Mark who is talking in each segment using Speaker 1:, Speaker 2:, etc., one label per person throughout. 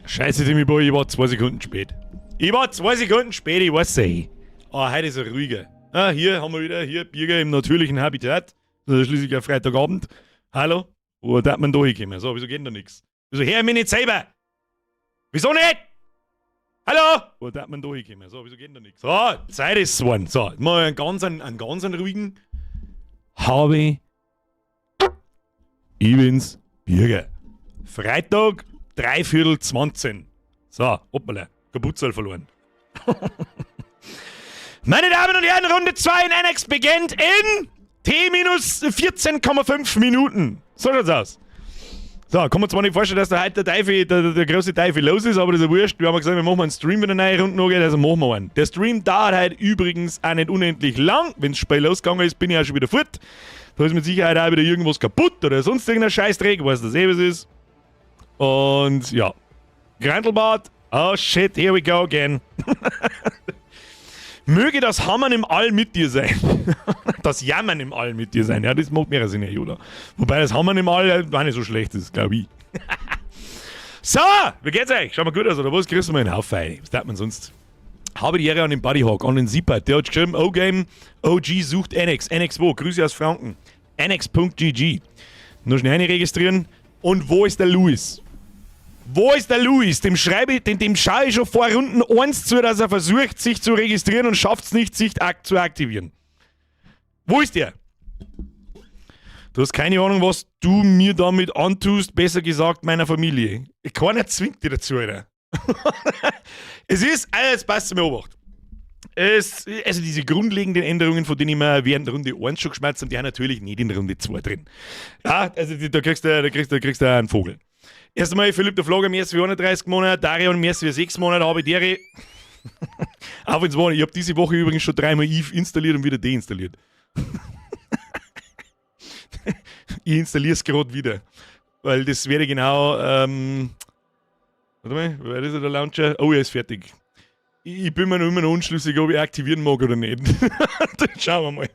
Speaker 1: Scheiße, Timmy Boy, ich war 2 Sekunden spät. Ich weiß eh. Ah, heute ist er ruhiger. Ah, hier haben wir wieder, Bürger im natürlichen Habitat. Das ist schließlich ein Freitagabend. Hallo? Wo darf man da hinkommen? So, wieso geht da nichts? Wieso hör ich mich nicht selber? Wieso nicht? Hallo? Wo darf man da hinkommen? So, wieso geht da nichts? So, Zeit ist geworden. So, mal einen ganz ruhigen. Habe ich bin's, Bürger. Freitag, 3:15. So, hoppala, Kaputzerl verloren. Meine Damen und Herren, Runde 2 in NX beginnt in T-14,5 Minuten. So schaut's aus. So, kann man zwar nicht vorstellen, dass da heute der große Teufel los ist, aber das ist ja wurscht. Wir haben gesagt, wir machen einen Stream, wenn eine neue Runde noch geht, also machen wir einen. Der Stream dauert heute übrigens auch nicht unendlich lang. Wenn das Spiel losgegangen ist, bin ich auch schon wieder fort. Da ist mit Sicherheit auch wieder irgendwas kaputt oder sonst irgendein Scheißdreck, weiß das eh, was ist. Und ja. Grantelbart. Oh shit, here we go again. Möge das Hammern im All mit dir sein. Das Jammern im All mit dir sein. Ja, das macht mehr Sinn, Yoda. Wobei das Hammern im All gar nicht so schlecht ist, glaube ich. So, wie geht's euch? Schau mal gut aus, oder was? Kriegst du mal einen Haufen ein? Was darf man sonst? Habe die Ehre an den Buddyhawk, an den Zippert. Der hat geschrieben, O-Game, OG sucht NX. NX wo? Grüße aus Franken. NX.gg. Nur schnell registrieren. Und wo ist der Louis? Wo ist der Louis? Dem schaue ich schon vor Runden 1 zu, dass er versucht, sich zu registrieren und schafft es nicht, sich zu aktivieren. Wo ist der? Du hast keine Ahnung, was du mir damit antust, besser gesagt meiner Familie. Keiner zwingt dich dazu, Alter. Es ist, also jetzt passt zu mir Obacht. Also diese grundlegenden Änderungen, von denen ich mir während der Runde 1 schon geschmerzt habe, die haben natürlich nicht in der Runde 2 drin. Ja, also da kriegst du einen Vogel. Erst einmal Philipp der Flogger, mehr als 31 Monate, Darion mehr als 6 Monate, habe ich dere. Auch wenn es war, ich habe diese Woche übrigens schon 3-mal Eve installiert und wieder deinstalliert. Ich installiere es gerade wieder. Weil das wäre genau, warte mal, wer ist der Launcher? Oh, er ist fertig. Ich bin mir noch immer noch unschlüssig, ob ich aktivieren mag oder nicht. Dann schauen wir mal.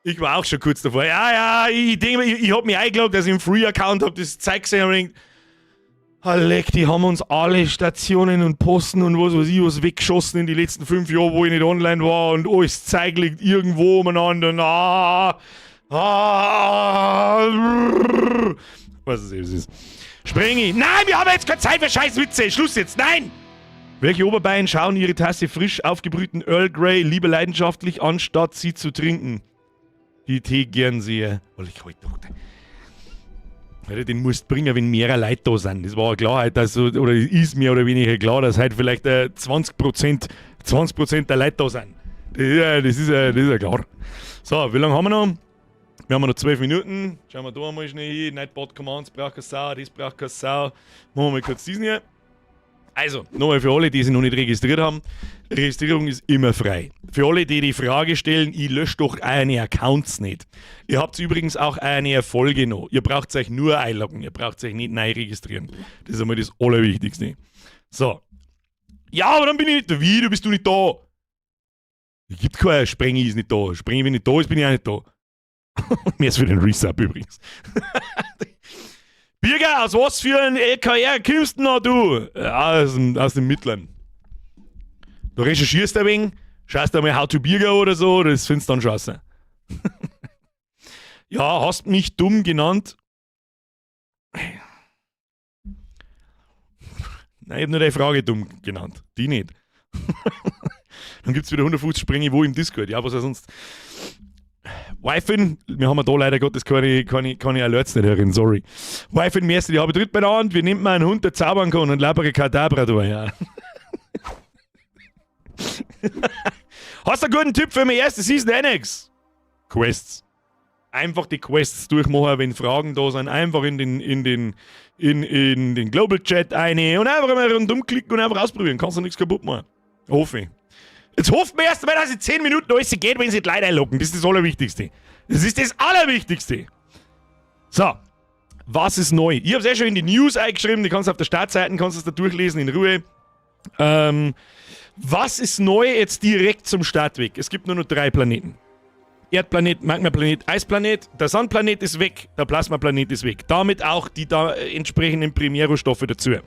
Speaker 1: Ich war auch schon kurz davor. Ja, ich denke, ich habe mich eingeloggt, dass ich im Free-Account habe das Zeug gesehen und denkt, leck, die haben uns alle Stationen und Posten und was weiß ich was weggeschossen in die letzten 5 Jahre, wo ich nicht online war und alles Zeug liegt irgendwo umeinander. Was es ist. Sprengi. Nein, wir haben jetzt keine Zeit für Scheißwitze. Schluss jetzt. Nein! Welche Oberbeine schauen ihre Tasse frisch aufgebrühten Earl Grey lieber leidenschaftlich, anstatt sie zu trinken? Die Tee gern sehr. Den musst du bringen, wenn mehrere Leute da sind. Das war klar, dass, oder ist mehr oder weniger klar, dass halt vielleicht 20% der Leute da sind. Das ist ja klar. So, wie lange haben wir noch? Wir haben noch 12 Minuten. Schauen wir da mal schnell hin. Nightbot Commands braucht keine Sau, das braucht keine Sau. Machen wir mal kurz diesen hier. Also, nochmal für alle, die sich noch nicht registriert haben. Registrierung ist immer frei. Für alle, die Frage stellen, ich lösche doch eine Accounts nicht. Ihr habt übrigens auch eine Erfolge noch. Ihr braucht euch nur einloggen. Ihr braucht euch nicht neu registrieren. Das ist einmal das Allerwichtigste. So. Ja, aber dann bin ich nicht da. Wie? Du bist nicht da. Es gibt keinen Sprengi ist nicht da. Sprengi, wenn nicht da ist, bin ich auch nicht da. Mehr ist für den Resub übrigens. Birger, aus was für ein LKR kommst du noch, du? Ja, aus dem Mittleren. Du recherchierst ein wenig, schaust einmal How to Birger oder so, das findest du dann scheiße. Ja, hast mich dumm genannt? Nein, ich hab nur deine Frage dumm genannt. Die nicht. Dann gibt's wieder 150 Sprenge wo im Discord. Ja, was auch sonst. Wi-Fi, wir haben da leider Gottes keine Alerts nicht hören, sorry. Wi-Fi Meister, die habe dritt bei der Hand, wir nehmen mal einen Hund, der zaubern kann und labere Kadabra da, ja. Hast du einen guten Tipp für meine erste Season NX? Quests. Einfach die Quests durchmachen, wenn Fragen da sind, einfach in den Global Chat eine und einfach mal rundum klicken und einfach ausprobieren, kannst du nichts kaputt machen. Hoffe ich. Jetzt hofft man erst mal, dass in 10 Minuten alles geht, wenn sie die Leute einloggen. Das ist das Allerwichtigste. Das ist das Allerwichtigste. So. Was ist neu? Ich habe es schon in die News eingeschrieben. Die kannst du auf der Startseite, kannst du es da durchlesen in Ruhe. Was ist neu jetzt direkt zum Startweg? Es gibt nur noch 3 Planeten. Erdplanet, Magmaplanet, Eisplanet. Der Sandplanet ist weg. Der Plasmaplanet ist weg. Damit auch die da entsprechenden Primärrohstoffe dazu.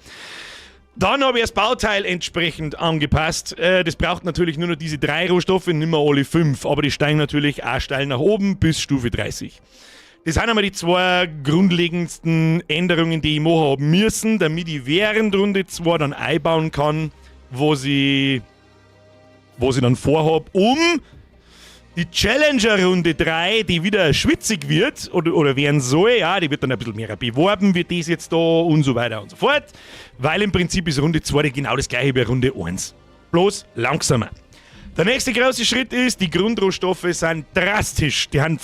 Speaker 1: Dann habe ich das Bauteil entsprechend angepasst. Das braucht natürlich nur noch diese 3 Rohstoffe, nicht mehr alle 5. Aber die steigen natürlich auch steil nach oben bis Stufe 30. Das sind einmal die 2 grundlegendsten Änderungen, die ich machen haben müssen, damit ich während Runde 2 dann einbauen kann, was ich dann vorhabe, um die Challenger-Runde 3, die wieder schwitzig wird, oder werden soll, ja, die wird dann ein bisschen mehr beworben, wird das jetzt da und so weiter und so fort, weil im Prinzip ist Runde 2 genau das gleiche wie Runde 1. Bloß langsamer. Der nächste große Schritt ist, die Grundrohstoffe sind drastisch, die haben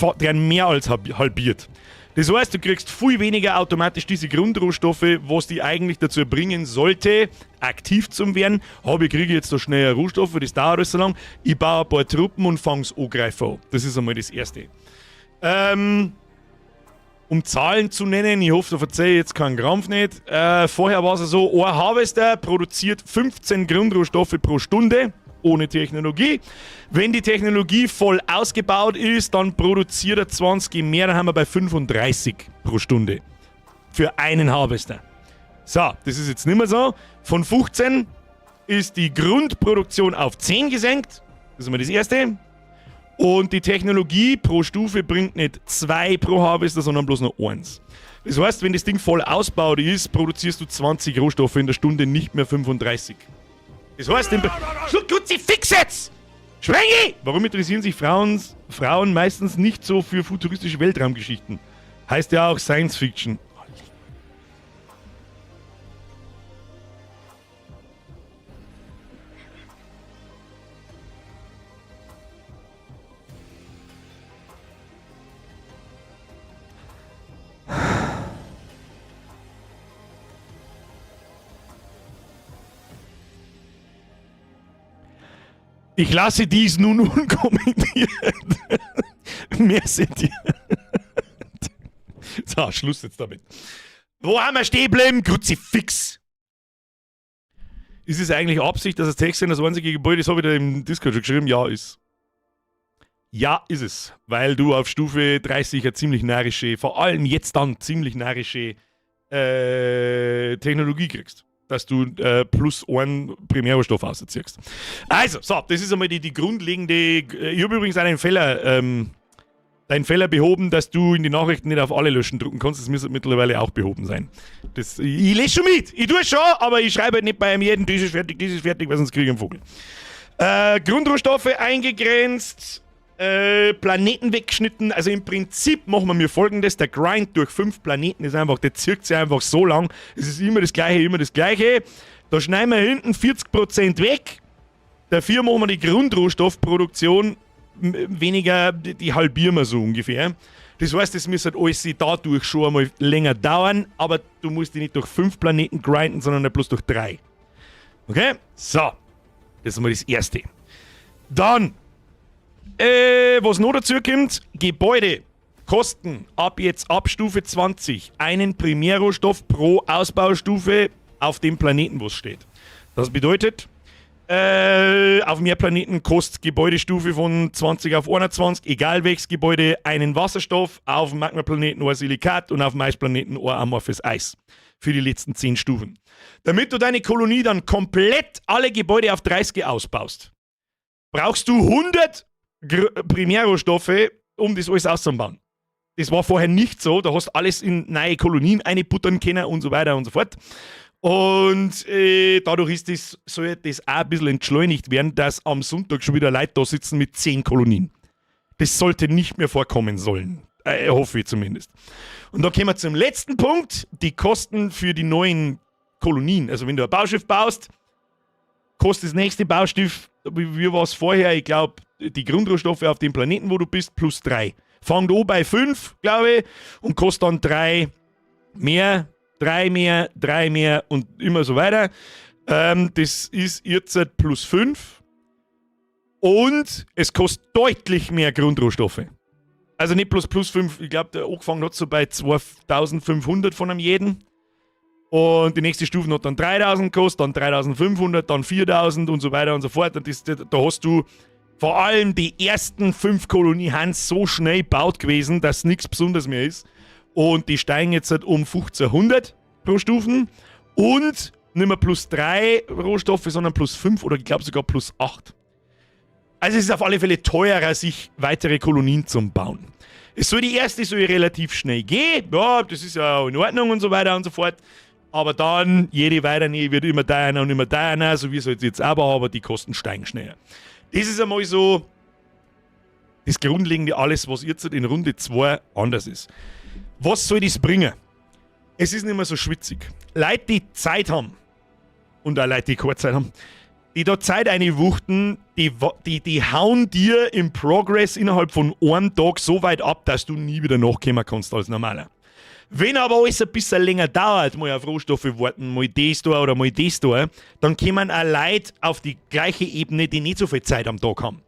Speaker 1: mehr als halbiert. Das heißt, du kriegst viel weniger automatisch diese Grundrohstoffe, was die eigentlich dazu bringen sollte, aktiv zu werden. Kriege ich jetzt so schnell Rohstoffe, das dauert alles so lang. Ich baue ein paar Truppen und fange das Angreifer an. Das ist einmal das Erste. Um Zahlen zu nennen, ich hoffe, da verzeihe ich jetzt keinen Krampf nicht. Vorher war es so, ein Harvester produziert 15 Grundrohstoffe pro Stunde. Ohne Technologie. Wenn die Technologie voll ausgebaut ist, dann produziert er 20 mehr, dann haben wir bei 35 pro Stunde. Für einen Harvester. So, das ist jetzt nicht mehr so. Von 15 ist die Grundproduktion auf 10 gesenkt. Das ist mal das Erste. Und die Technologie pro Stufe bringt nicht 2 pro Harvester, sondern bloß noch 1. Das heißt, wenn das Ding voll ausgebaut ist, produzierst du 20 Rohstoffe in der Stunde, nicht mehr 35. Das heißt, Kruzifix jetzt! Schwengi! Warum interessieren sich Frauen meistens nicht so für futuristische Weltraumgeschichten? Heißt ja auch Science Fiction. Ich lasse dies nun unkommentiert. Merci dir. So, Schluss jetzt damit. Wo haben wir stehen bleiben? Kruzifix. Ist es eigentlich Absicht, dass das Text in das einzige Gebäude ist? Habe ich da im Discord schon geschrieben? Ja, ist. Ja, ist es. Weil du auf Stufe 30 eine ziemlich narische, vor allem jetzt dann ziemlich narische Technologie kriegst. Dass du plus einen Primärrohstoff ausziehst. Also, so, das ist einmal die grundlegende. Ich habe übrigens auch deinen Fehler behoben, dass du in die Nachrichten nicht auf alle löschen drücken kannst. Das müsste mittlerweile auch behoben sein. Ich lese schon mit. Ich tue es schon, aber ich schreibe halt nicht bei jedem, das ist fertig, weil sonst kriege ich einen Vogel. Grundrohstoffe eingegrenzt. Planeten weggeschnitten. Also im Prinzip machen wir mir folgendes: Der Grind durch 5 Planeten ist einfach, der zirkt sich einfach so lang. Es ist immer das Gleiche. Da schneiden wir hinten 40% weg. Dafür machen wir die Grundrohstoffproduktion weniger, die halbieren wir so ungefähr. Das heißt, das müsste halt alles dadurch schon einmal länger dauern, aber du musst die nicht durch 5 Planeten grinden, sondern bloß durch 3. Okay? So. Das ist mal das Erste. Dann was noch dazu kommt, Gebäude kosten ab Stufe 20 einen Primärrohstoff pro Ausbaustufe auf dem Planeten, wo es steht. Das bedeutet, auf mehr Planeten kostet Gebäudestufe von 20 auf 21, egal welches Gebäude, einen Wasserstoff, auf dem Magmaplaneten ein Silikat und auf dem Eisplaneten ein amorphes Eis. Für die letzten 10 Stufen. Damit du deine Kolonie dann komplett alle Gebäude auf 30 ausbaust, brauchst du 100 Primärrohstoffe, um das alles auszubauen. Das war vorher nicht so, da hast du alles in neue Kolonien einbuttern können und so weiter und so fort. Und dadurch soll das auch ein bisschen entschleunigt werden, dass am Sonntag schon wieder Leute da sitzen mit 10 Kolonien. Das sollte nicht mehr vorkommen sollen. Hoffe ich zumindest. Und da kommen wir zum letzten Punkt, die Kosten für die neuen Kolonien. Also wenn du ein Bauschiff baust, kostet das nächste Bauschiff, wie war es vorher, ich glaube, die Grundrohstoffe auf dem Planeten, wo du bist, plus 3. Fang an bei 5, glaube ich, und kostet dann 3 mehr, 3 mehr, 3 mehr und immer so weiter. Das ist jetzt plus 5. Und es kostet deutlich mehr Grundrohstoffe. Also nicht plus 5, ich glaube, der angefangen hat so bei 2500 von einem jeden. Und die nächste Stufe hat dann 3000 gekostet, dann 3500, dann 4000 und so weiter und so fort. Und da hast du vor allem die ersten 5 Kolonien so schnell gebaut gewesen, dass nichts Besonderes mehr ist. Und die steigen jetzt halt um 1500 pro Stufen. Und nicht mehr +3 Rohstoffe, sondern +5 oder ich glaube sogar +8. Also es ist auf alle Fälle teurer, sich weitere Kolonien zu bauen. Die erste soll relativ schnell gehen, ja, das ist ja in Ordnung und so weiter und so fort. Aber dann, jede weitere wird immer teurer und immer teurer, so wie es halt jetzt aber die Kosten steigen schneller. Das ist einmal so das Grundlegende, alles, was jetzt in Runde 2 anders ist. Was soll das bringen? Es ist nicht mehr so schwitzig. Leute, die Zeit haben, und auch Leute, die keine Zeit haben, die da Zeit einwuchten, die hauen dir im Progress innerhalb von einem Tag so weit ab, dass du nie wieder nachkommen kannst als Normaler. Wenn aber alles ein bisschen länger dauert, mal auf Rohstoffe warten, mal das da oder mal das da, dann kommen auch Leute auf die gleiche Ebene, die nicht so viel Zeit am Tag haben.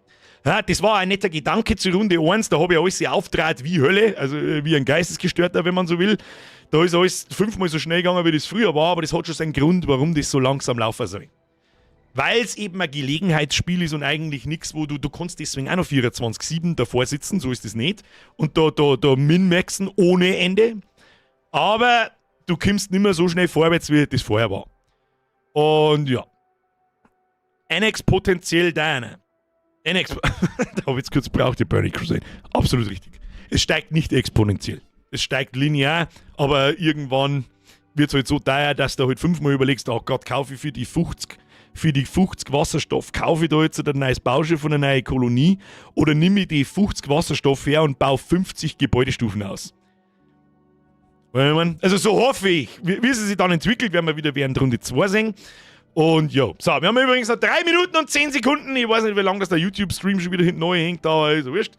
Speaker 1: Ja, das war ein netter Gedanke zu Runde 1, da habe ich alles auftrat wie Hölle, also wie ein Geistesgestörter, wenn man so will. Da ist alles 5-mal so schnell gegangen, wie das früher war, aber das hat schon seinen Grund, warum das so langsam laufen soll. Weil es eben ein Gelegenheitsspiel ist und eigentlich nichts, wo du kannst deswegen auch noch 24/7 davor sitzen, so ist das nicht. Und da min-maxen ohne Ende. Aber du kommst nicht mehr so schnell vorwärts, wie das vorher war. Und ja. NX potenziell deine. NX, da habe ich jetzt kurz gebraucht, die Burning Crusade. Absolut richtig. Es steigt nicht exponentiell. Es steigt linear, aber irgendwann wird es halt so teuer, dass du halt 5-mal überlegst, oh Gott, kaufe ich für die 50 Wasserstoff, kaufe ich da jetzt ein neues Bauschiff und eine neue Kolonie oder nehme ich die 50 Wasserstoff her und baue 50 Gebäudestufen aus. Also so hoffe ich. Wie es sich dann entwickelt, werden wir wieder während Runde 2 sehen. Und ja, so, wir haben übrigens noch 3 Minuten und 10 Sekunden. Ich weiß nicht, wie lange das der YouTube-Stream schon wieder hinten neu hängt, aber ist wurscht.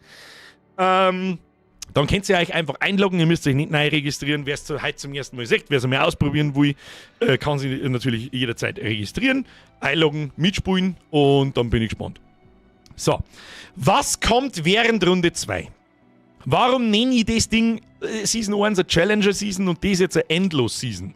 Speaker 1: Dann könnt ihr euch einfach einloggen, ihr müsst euch nicht neu registrieren. Wer es heute zum ersten Mal sieht, wer es mal ausprobieren will, kann sich natürlich jederzeit registrieren, einloggen, mitspielen und dann bin ich gespannt. So, was kommt während Runde 2? Warum nenne ich das Ding Season 1 eine Challenger-Season und das jetzt eine Endlos-Season?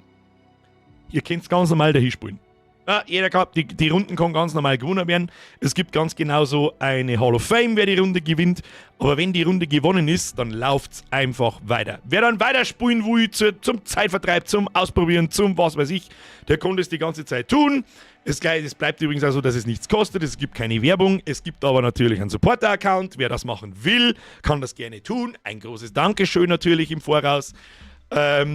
Speaker 1: Ihr könnt es ganz normal dahin spielen. Ja, jeder kann, die Runden kann ganz normal gewonnen werden. Es gibt ganz genauso eine Hall of Fame, wer die Runde gewinnt. Aber wenn die Runde gewonnen ist, dann läuft es einfach weiter. Wer dann weiterspielen will, zum Zeitvertreib, zum Ausprobieren, zum was weiß ich, der kann das die ganze Zeit tun. Es bleibt übrigens auch so, dass es nichts kostet. Es gibt keine Werbung. Es gibt aber natürlich einen Supporter-Account. Wer das machen will, kann das gerne tun. Ein großes Dankeschön natürlich im Voraus.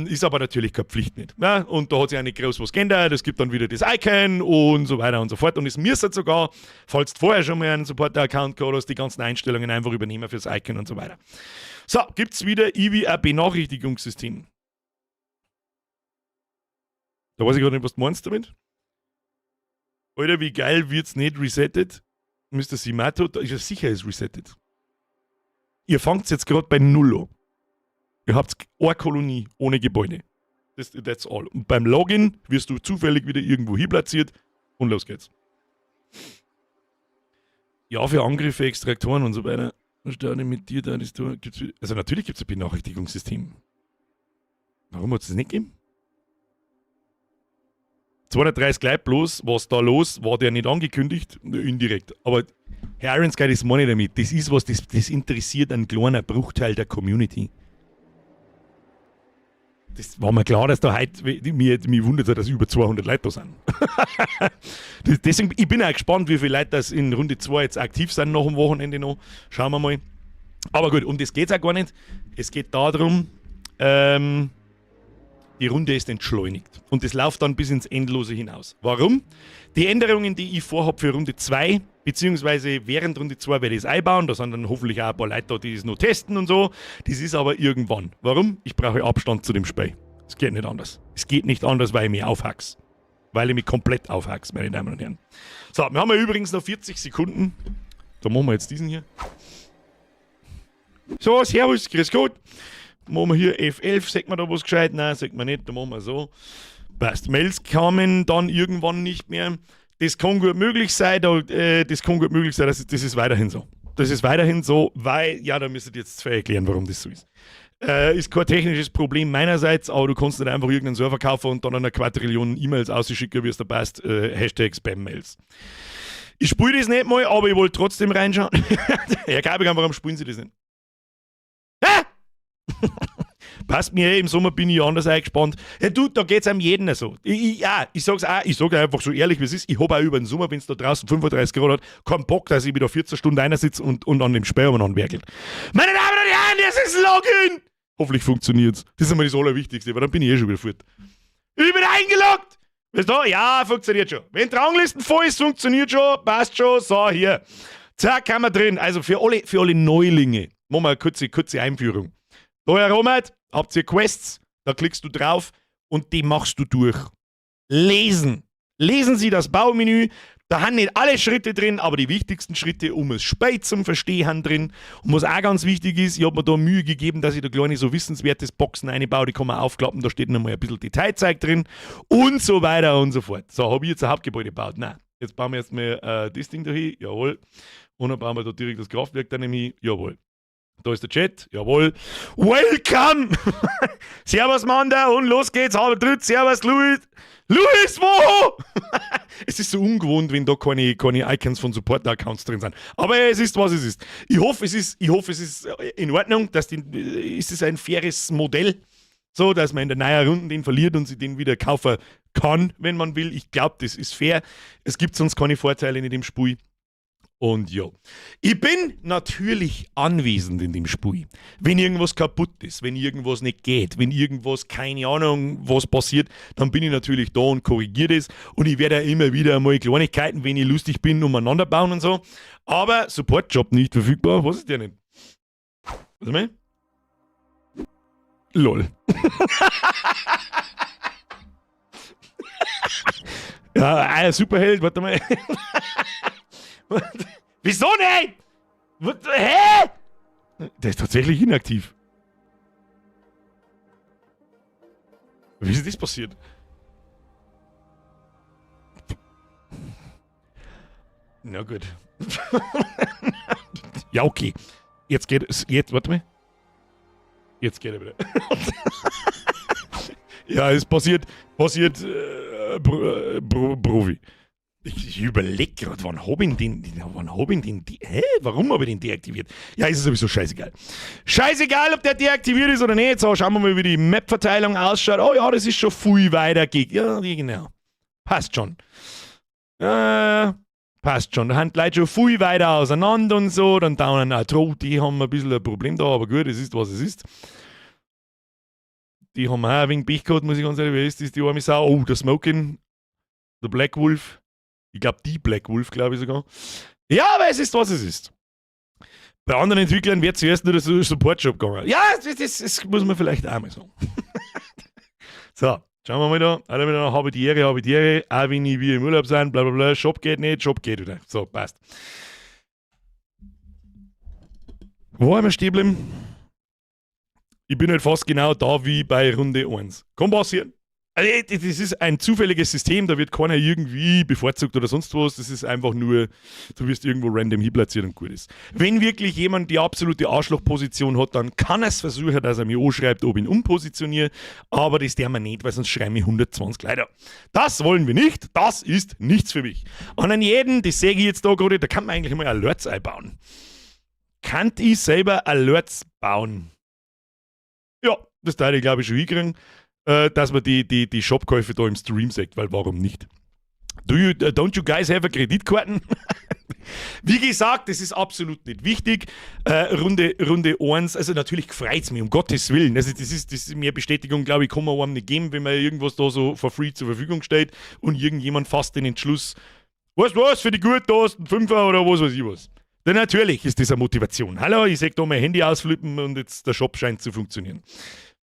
Speaker 1: Ist aber natürlich keine Pflicht nicht. Ja? Und da hat sich auch nicht groß was geändert. Es gibt dann wieder das Icon und so weiter und so fort. Und es müsste sogar, falls du vorher schon mal einen Supporter-Account gehabt hast, die ganzen Einstellungen einfach übernehmen fürs Icon und so weiter. So, gibt es wieder irgendwie ein Benachrichtigungssystem. Da weiß ich gar nicht, was du meinst damit. Alter, wie geil wird's nicht resettet? Mr. Simato, da ist ja sicher, ist resettet. Ihr fangt jetzt gerade bei 0 an. Ihr habt eine Kolonie ohne Gebäude. That's all. Und beim Login wirst du zufällig wieder irgendwo hin platziert und los geht's. Ja, für Angriffe, Extraktoren und so weiter. Was steht denn mit dir da? Also natürlich gibt es ein Benachrichtigungssystem. Warum hat es das nicht gegeben? 230 gleich bloß, was da los, war der nicht angekündigt, indirekt. Aber Herr Ironsky, das meine ich damit. Das ist was, das interessiert einen kleinen Bruchteil der Community. Das war mir klar, dass da heute, mich wundert, dass über 200 Leute da sind. Deswegen, ich bin auch gespannt, wie viele Leute das in Runde 2 jetzt aktiv sind nach dem Wochenende noch. Schauen wir mal. Aber gut, um das geht es auch gar nicht. Es geht darum, die Runde ist entschleunigt. Und das läuft dann bis ins Endlose hinaus. Warum? Die Änderungen, die ich vorhabe für Runde 2, beziehungsweise während Runde 2 werde ich es einbauen, da sind dann hoffentlich auch ein paar Leute da, die das noch testen und so. Das ist aber irgendwann. Warum? Ich brauche Abstand zu dem Spiel. Es geht nicht anders. Es geht nicht anders, weil ich mich aufhaxe. Weil ich mich komplett aufhaxe, meine Damen und Herren. So, wir haben ja übrigens noch 40 Sekunden. Da machen wir jetzt diesen hier. So, servus, grüß Gott. Machen wir hier F11, sagt man da was gescheit? Nein, sagt man nicht, da machen wir so. Passt. Mails kamen dann irgendwann nicht mehr. Das kann gut möglich sein, das ist weiterhin so. Das ist weiterhin so, weil, ja, da müsstet ihr jetzt zwei erklären, warum das so ist. Ist kein technisches Problem meinerseits, aber du kannst nicht einfach irgendeinen Server kaufen und dann eine Quadrillion E-Mails ausschicken, wie es da passt. Hashtag Spam-Mails. Ich spiele das nicht mal, aber ich wollte trotzdem reinschauen. Herr Gabigan, warum spielen Sie das nicht? Hä? Passt mir, im Sommer bin ich anders eingespannt. Ja, du, da geht's einem jeden so. Ich sag's auch, ich sage einfach so ehrlich, wie es ist. Ich habe auch über den Sommer, wenn es da draußen 35 Grad hat, keinen Bock, dass ich wieder 14 Stunden einsitze und an dem Sperrmann anwerkelt. Meine Damen und Herren, das ist Login! Hoffentlich funktioniert's. Das ist einmal das Allerwichtigste, weil dann bin ich schon wieder fort. Ich bin eingeloggt! Weißt du? Ja, funktioniert schon. Wenn die Ranglisten voll ist, funktioniert schon, passt schon. So, hier. Zack, haben wir drin. Also für alle Neulinge. Machen wir eine kurze Einführung. Da, Herr Romert, habt ihr Quests, da klickst du drauf und die machst du durch. Lesen. Lesen Sie das Baumenü. Da haben nicht alle Schritte drin, aber die wichtigsten Schritte, um es spät zum Verstehen, haben drin. Und was auch ganz wichtig ist, ich habe mir da Mühe gegeben, dass ich da kleine so wissenswertes Boxen einbaue, die kann man aufklappen, da steht nochmal ein bisschen Detailzeug drin und so weiter und so fort. So, habe ich jetzt ein Hauptgebäude gebaut? Nein. Jetzt bauen wir erstmal das Ding da hin, jawohl. Und dann bauen wir da direkt das Kraftwerk daneben hin, jawohl. Da ist der Chat, jawohl. Welcome! Servus, Manda, und los geht's, halber dritt, servus, Louis. Louis, wo? Es ist so ungewohnt, wenn da keine Icons von Supporter-Accounts drin sind. Aber es ist, was es ist. Ich hoffe, es ist in Ordnung, ist es ein faires Modell, so, dass man in der neuen Runde den verliert und sich den wieder kaufen kann, wenn man will. Ich glaube, das ist fair. Es gibt sonst keine Vorteile in dem Spiel. Und ja, ich bin natürlich anwesend in dem Spiel. Wenn irgendwas kaputt ist, wenn irgendwas nicht geht, wenn irgendwas, keine Ahnung, was passiert, dann bin ich natürlich da und korrigiere das. Und ich werde ja immer wieder mal Kleinigkeiten, wenn ich lustig bin, umeinander bauen und so. Aber Supportjob nicht verfügbar. Was ist der denn? Warte mal. Lol. Ja, ein Superheld, warte mal. Wieso nicht? Hä? Der ist tatsächlich inaktiv. Wie ist das passiert? Na gut. Ja, okay. Jetzt geht es. Warte mal. Jetzt geht er wieder. Ja, es passiert Profi. Ich überlege gerade, wann hab ich den, warum habe ich den deaktiviert? Ja, ist sowieso scheißegal. Scheißegal, ob der deaktiviert ist oder nicht. So, schauen wir mal, wie die Map-Verteilung ausschaut. Oh ja, das ist schon viel weiter. Ja, genau. Passt schon. Passt schon. Da haben die Leute schon viel weiter auseinander und so. Dann dauern die haben ein bisschen ein Problem da, aber gut, es ist, was es ist. Die haben auch ein wenig Pech gehabt, muss ich ganz ehrlich sagen. Wer ist das, die arme Sau? Oh, der Smokin, der Black Wolf. Ich glaube, die Black Wolf, glaube ich sogar. Ja, aber es ist, was es ist. Bei anderen Entwicklern wird zuerst nur der Support-Shop gegangen. Ja, das muss man vielleicht auch mal sagen. So, schauen wir mal da. Alle wieder habe die Ehre. Auch wenn ich wie im Urlaub sein, bla bla bla. Shop geht nicht, Shop geht wieder. So, passt. Wo haben wir stehen geblieben? Ich bin halt fast genau da wie bei Runde 1. Kann passieren. Also, das ist ein zufälliges System, da wird keiner irgendwie bevorzugt oder sonst was. Das ist einfach nur, du wirst irgendwo random hinplatziert und gut ist. Wenn wirklich jemand die absolute Arschlochposition hat, dann kann er es versuchen, dass er mir anschreibt, ob ich ihn umpositioniere. Aber das darf man nicht, weil sonst schreiben wir 120 Leute. Das wollen wir nicht. Das ist nichts für mich. Und an jeden, das sehe ich jetzt da gerade, da kann man eigentlich mal Alerts einbauen. Kann ich selber Alerts bauen? Ja, das teile ich glaube ich schon hinkriegen. Dass man die Shopkäufe da im Stream sagt, weil warum nicht? Don't you guys have a Kreditkarten? Wie gesagt, das ist absolut nicht wichtig. Runde 1, also natürlich freut es mich, um Gottes Willen. Also das ist mehr Bestätigung, glaube ich, kann man einem nicht geben, wenn man irgendwas da so for free zur Verfügung stellt und irgendjemand fasst den Entschluss, weißt du was, für die Gute, da hast du einen Fünfer oder was weiß ich was. Denn natürlich ist das eine Motivation. Hallo, ich sag da mein Handy ausflippen und jetzt der Shop scheint zu funktionieren.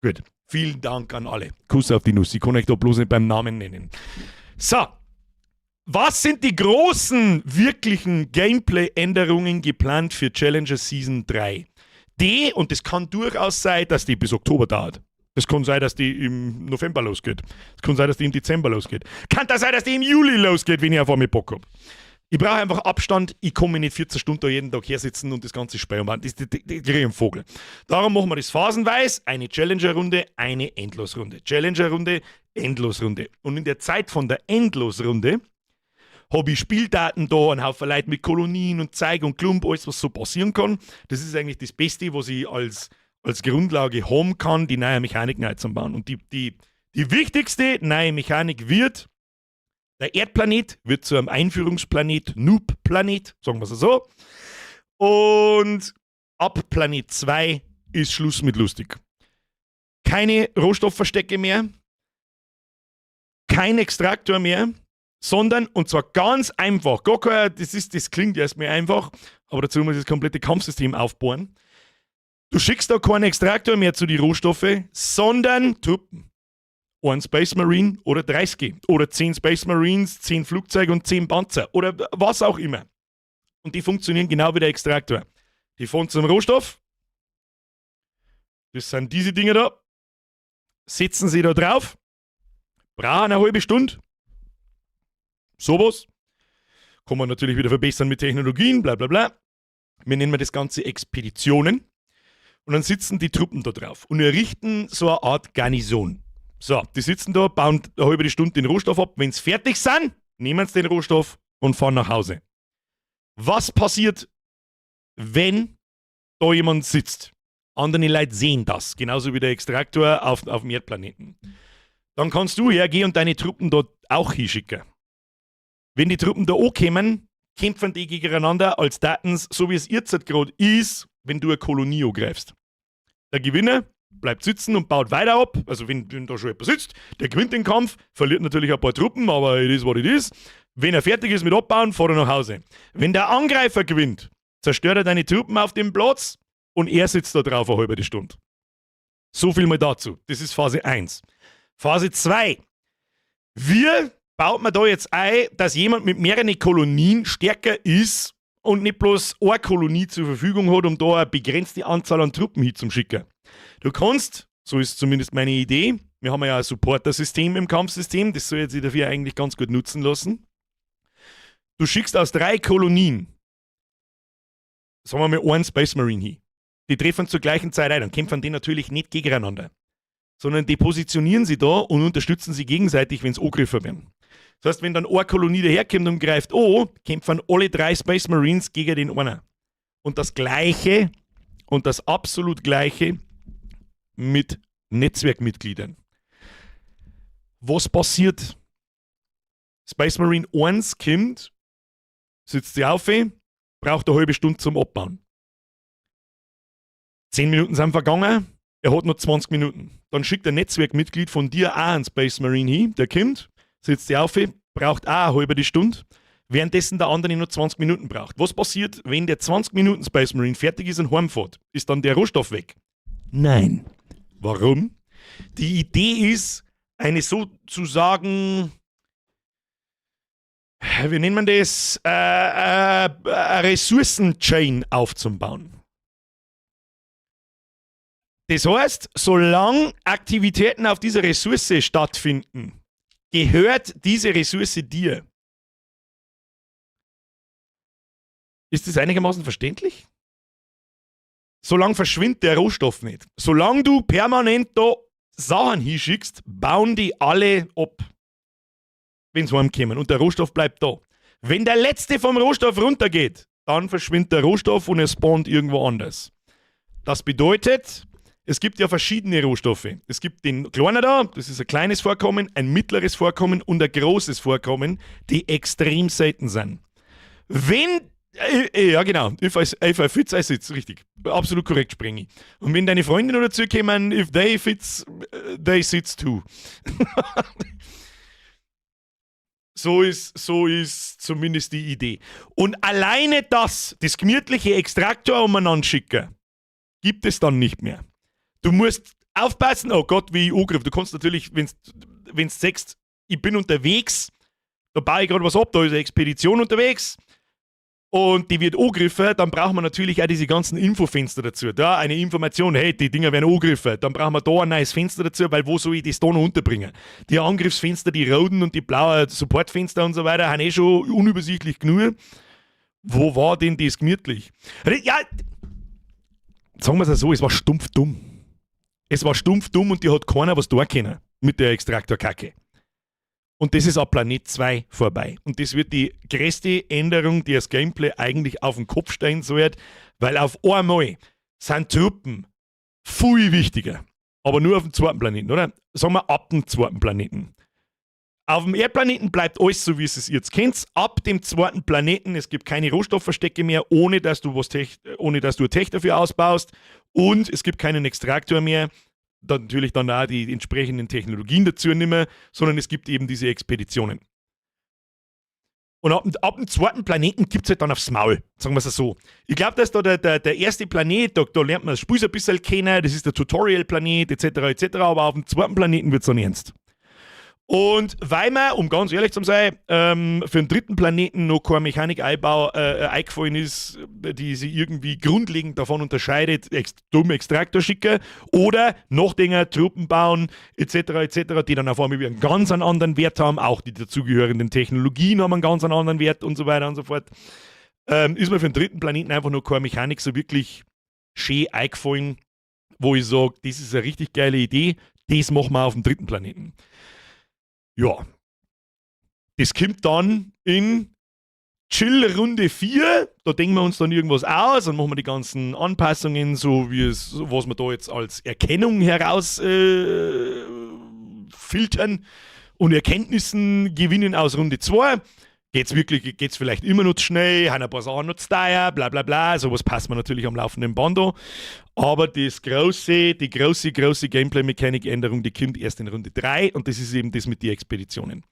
Speaker 1: Gut. Vielen Dank an alle. Kuss auf die Nuss. Ich kann euch da bloß nicht beim Namen nennen. So. Was sind die großen, wirklichen Gameplay-Änderungen geplant für Challenger Season 3? Und das kann durchaus sein, dass die bis Oktober dauert. Das kann sein, dass die im November losgeht. Es kann sein, dass die im Dezember losgeht. Kann das sein, dass die im Juli losgeht, wenn ich auf einmal Bock habe. Ich brauche einfach Abstand, ich kann mir nicht 14 Stunden da jeden Tag hersitzen und das ganze Speichern machen. Die kriege ich einen Vogel. Darum machen wir das phasenweise. Eine Challenger-Runde, eine Endlosrunde. Challenger-Runde, Endlosrunde. Und in der Zeit von der Endlosrunde habe ich Spieldaten da, einen Haufen Leute mit Kolonien und Zeig und Klump, alles was so passieren kann. Das ist eigentlich das Beste, was ich als als Grundlage haben kann, die neue Mechanik neu zu bauen. Und die wichtigste neue Mechanik wird, der Erdplanet wird zu einem Einführungsplanet, Noob-Planet, sagen wir es so. Und ab Planet 2 ist Schluss mit lustig. Keine Rohstoffverstecke mehr, kein Extraktor mehr, sondern, und zwar ganz einfach, gar kein, das klingt erstmal einfach, aber dazu muss ich das komplette Kampfsystem aufbohren. Du schickst da keinen Extraktor mehr zu den Rohstoffen, sondern Truppen. Ein Space Marine oder 30 oder 10 Space Marines, 10 Flugzeuge und 10 Panzer oder was auch immer. Und die funktionieren genau wie der Extraktor. Die fahren zum Rohstoff, das sind diese Dinge da, setzen sie da drauf, brauchen eine halbe Stunde, sowas. Kann man natürlich wieder verbessern mit Technologien, bla bla bla. Wir nennen das Ganze Expeditionen. Und dann sitzen die Truppen da drauf und errichten so eine Art Garnison. So, die sitzen da, bauen eine halbe Stunde den Rohstoff ab. Wenn sie fertig sind, nehmen sie den Rohstoff und fahren nach Hause. Was passiert, wenn da jemand sitzt? Andere Leute sehen das, genauso wie der Extraktor auf dem Erdplaneten. Dann kannst du hergehen und deine Truppen dort auch hinschicken. Wenn die Truppen da ankommen, kämpfen die gegeneinander als Datens, so wie es jetzt gerade ist, wenn du eine Kolonie angreifst. Der Gewinner bleibt sitzen und baut weiter ab. Also wenn da schon jemand sitzt, der gewinnt den Kampf, verliert natürlich ein paar Truppen, aber it is what it is. Wenn er fertig ist mit Abbauen, fährt er nach Hause. Wenn der Angreifer gewinnt, zerstört er deine Truppen auf dem Platz und er sitzt da drauf eine halbe Stunde. So viel mal dazu. Das ist Phase 1. Phase 2. Wir baut man da jetzt ein, dass jemand mit mehreren Kolonien stärker ist und nicht bloß eine Kolonie zur Verfügung hat, um da eine begrenzte Anzahl an Truppen hinzuschicken. Du kannst, so ist zumindest meine Idee, wir haben ja ein Supporter-System im Kampfsystem, das soll jetzt sich dafür eigentlich ganz gut nutzen lassen. Du schickst aus 3 Kolonien, sagen wir mal, einen Space Marine hin. Die treffen zur gleichen Zeit ein, dann kämpfen die natürlich nicht gegeneinander, sondern die positionieren sie da und unterstützen sie gegenseitig, wenn es angegriffen werden. Das heißt, wenn dann eine Kolonie daherkommt und greift an, kämpfen alle 3 Space Marines gegen den einen. Und das Gleiche und das absolut Gleiche mit Netzwerkmitgliedern. Was passiert? Space Marine 1 kommt, sitzt sie auf, braucht eine halbe Stunde zum Abbauen. 10 Minuten sind vergangen, er hat noch 20 Minuten. Dann schickt ein Netzwerkmitglied von dir auch einen Space Marine hin, der kommt, sitzt sie auf, braucht auch eine halbe Stunde, währenddessen der andere nur 20 Minuten braucht. Was passiert, wenn der 20 Minuten Space Marine fertig ist und heimfährt? Ist dann der Rohstoff weg? Nein. Warum? Die Idee ist, eine sozusagen, wie nennt man das, eine Ressourcen-Chain aufzubauen. Das heißt, solange Aktivitäten auf dieser Ressource stattfinden, gehört diese Ressource dir. Ist das einigermaßen verständlich? Solange verschwindet der Rohstoff nicht. Solange du permanent da Sachen hinschickst, bauen die alle ab, wenn sie heimkommen und der Rohstoff bleibt da. Wenn der letzte vom Rohstoff runtergeht, dann verschwindet der Rohstoff und er spawnt irgendwo anders. Das bedeutet, es gibt ja verschiedene Rohstoffe. Es gibt den kleinen da, das ist ein kleines Vorkommen, ein mittleres Vorkommen und ein großes Vorkommen, die extrem selten sind. Wenn, ja genau, if I fits, I sits, richtig, absolut korrekt, Sprengi. Und wenn deine Freunde noch dazu kommen, if they fits, they sits too. So ist zumindest die Idee. Und alleine das gemütliche Extraktor umeinander schicken, gibt es dann nicht mehr. Du musst aufpassen, oh Gott, wie ich angriff. Du kannst natürlich, wenn du sagst, ich bin unterwegs, da baue ich gerade was ab, da ist eine Expedition unterwegs und die wird angegriffen, dann brauchen wir natürlich auch diese ganzen Infofenster dazu. Da eine Information, hey, die Dinger werden angegriffen, dann brauchen wir da ein neues Fenster dazu, weil wo soll ich das da noch unterbringen? Die Angriffsfenster, die roten und die blauen Supportfenster und so weiter, haben schon unübersichtlich genug. Wo war denn das gemütlich? Ja, sagen wir es so, es war stumpf dumm. Es war stumpf dumm und die hat keiner was tun können mit der Extraktorkacke. Und das ist ab Planet 2 vorbei. Und das wird die größte Änderung, die das Gameplay eigentlich auf den Kopf stellen soll, weil auf einmal sind Truppen Viel wichtiger. Aber nur auf dem zweiten Planeten, oder? Sagen wir ab dem zweiten Planeten. Auf dem Erdplaneten bleibt alles so, wie es jetzt kennt. Ab dem zweiten Planeten, es gibt keine Rohstoffverstecke mehr, ohne dass du ein Tech dafür ausbaust. Und es gibt keinen Extraktor mehr. Dann natürlich dann auch die entsprechenden Technologien dazu nicht mehr, sondern es gibt eben diese Expeditionen. Und ab dem zweiten Planeten gibt es halt dann aufs Maul, sagen wir es so. Ich glaube, dass da der erste Planet, da lernt man das Spiel so ein bisschen kennen, das ist der Tutorial-Planet, etc., aber auf dem zweiten Planeten wird es dann ernst. Und weil mir, um ganz ehrlich zu sein, für den dritten Planeten noch keine Mechanik-Einbau eingefallen ist, die sich irgendwie grundlegend davon unterscheidet, dumm Extraktor schicken oder noch Dinge, Truppen bauen, etc., die dann auf einmal wieder einen ganz anderen Wert haben, auch die dazugehörenden Technologien haben einen ganz anderen Wert und so weiter und so fort, ist mir für den dritten Planeten einfach noch keine Mechanik so wirklich schön eingefallen, wo ich sage, das ist eine richtig geile Idee, das machen wir auf dem dritten Planeten. Ja, das kommt dann in Chill Runde 4. Da denken wir uns dann irgendwas aus und machen wir die ganzen Anpassungen, so wie was wir da jetzt als Erkennung heraus filtern und Erkenntnissen gewinnen aus Runde 2. Geht's vielleicht immer noch zu schnell, haben ein paar Sachen noch zu teuer, bla bla bla, sowas passt man natürlich am laufenden Band an. Aber die große Gameplay-Mechanik-Änderung, die kommt erst in Runde 3 und das ist eben das mit den Expeditionen.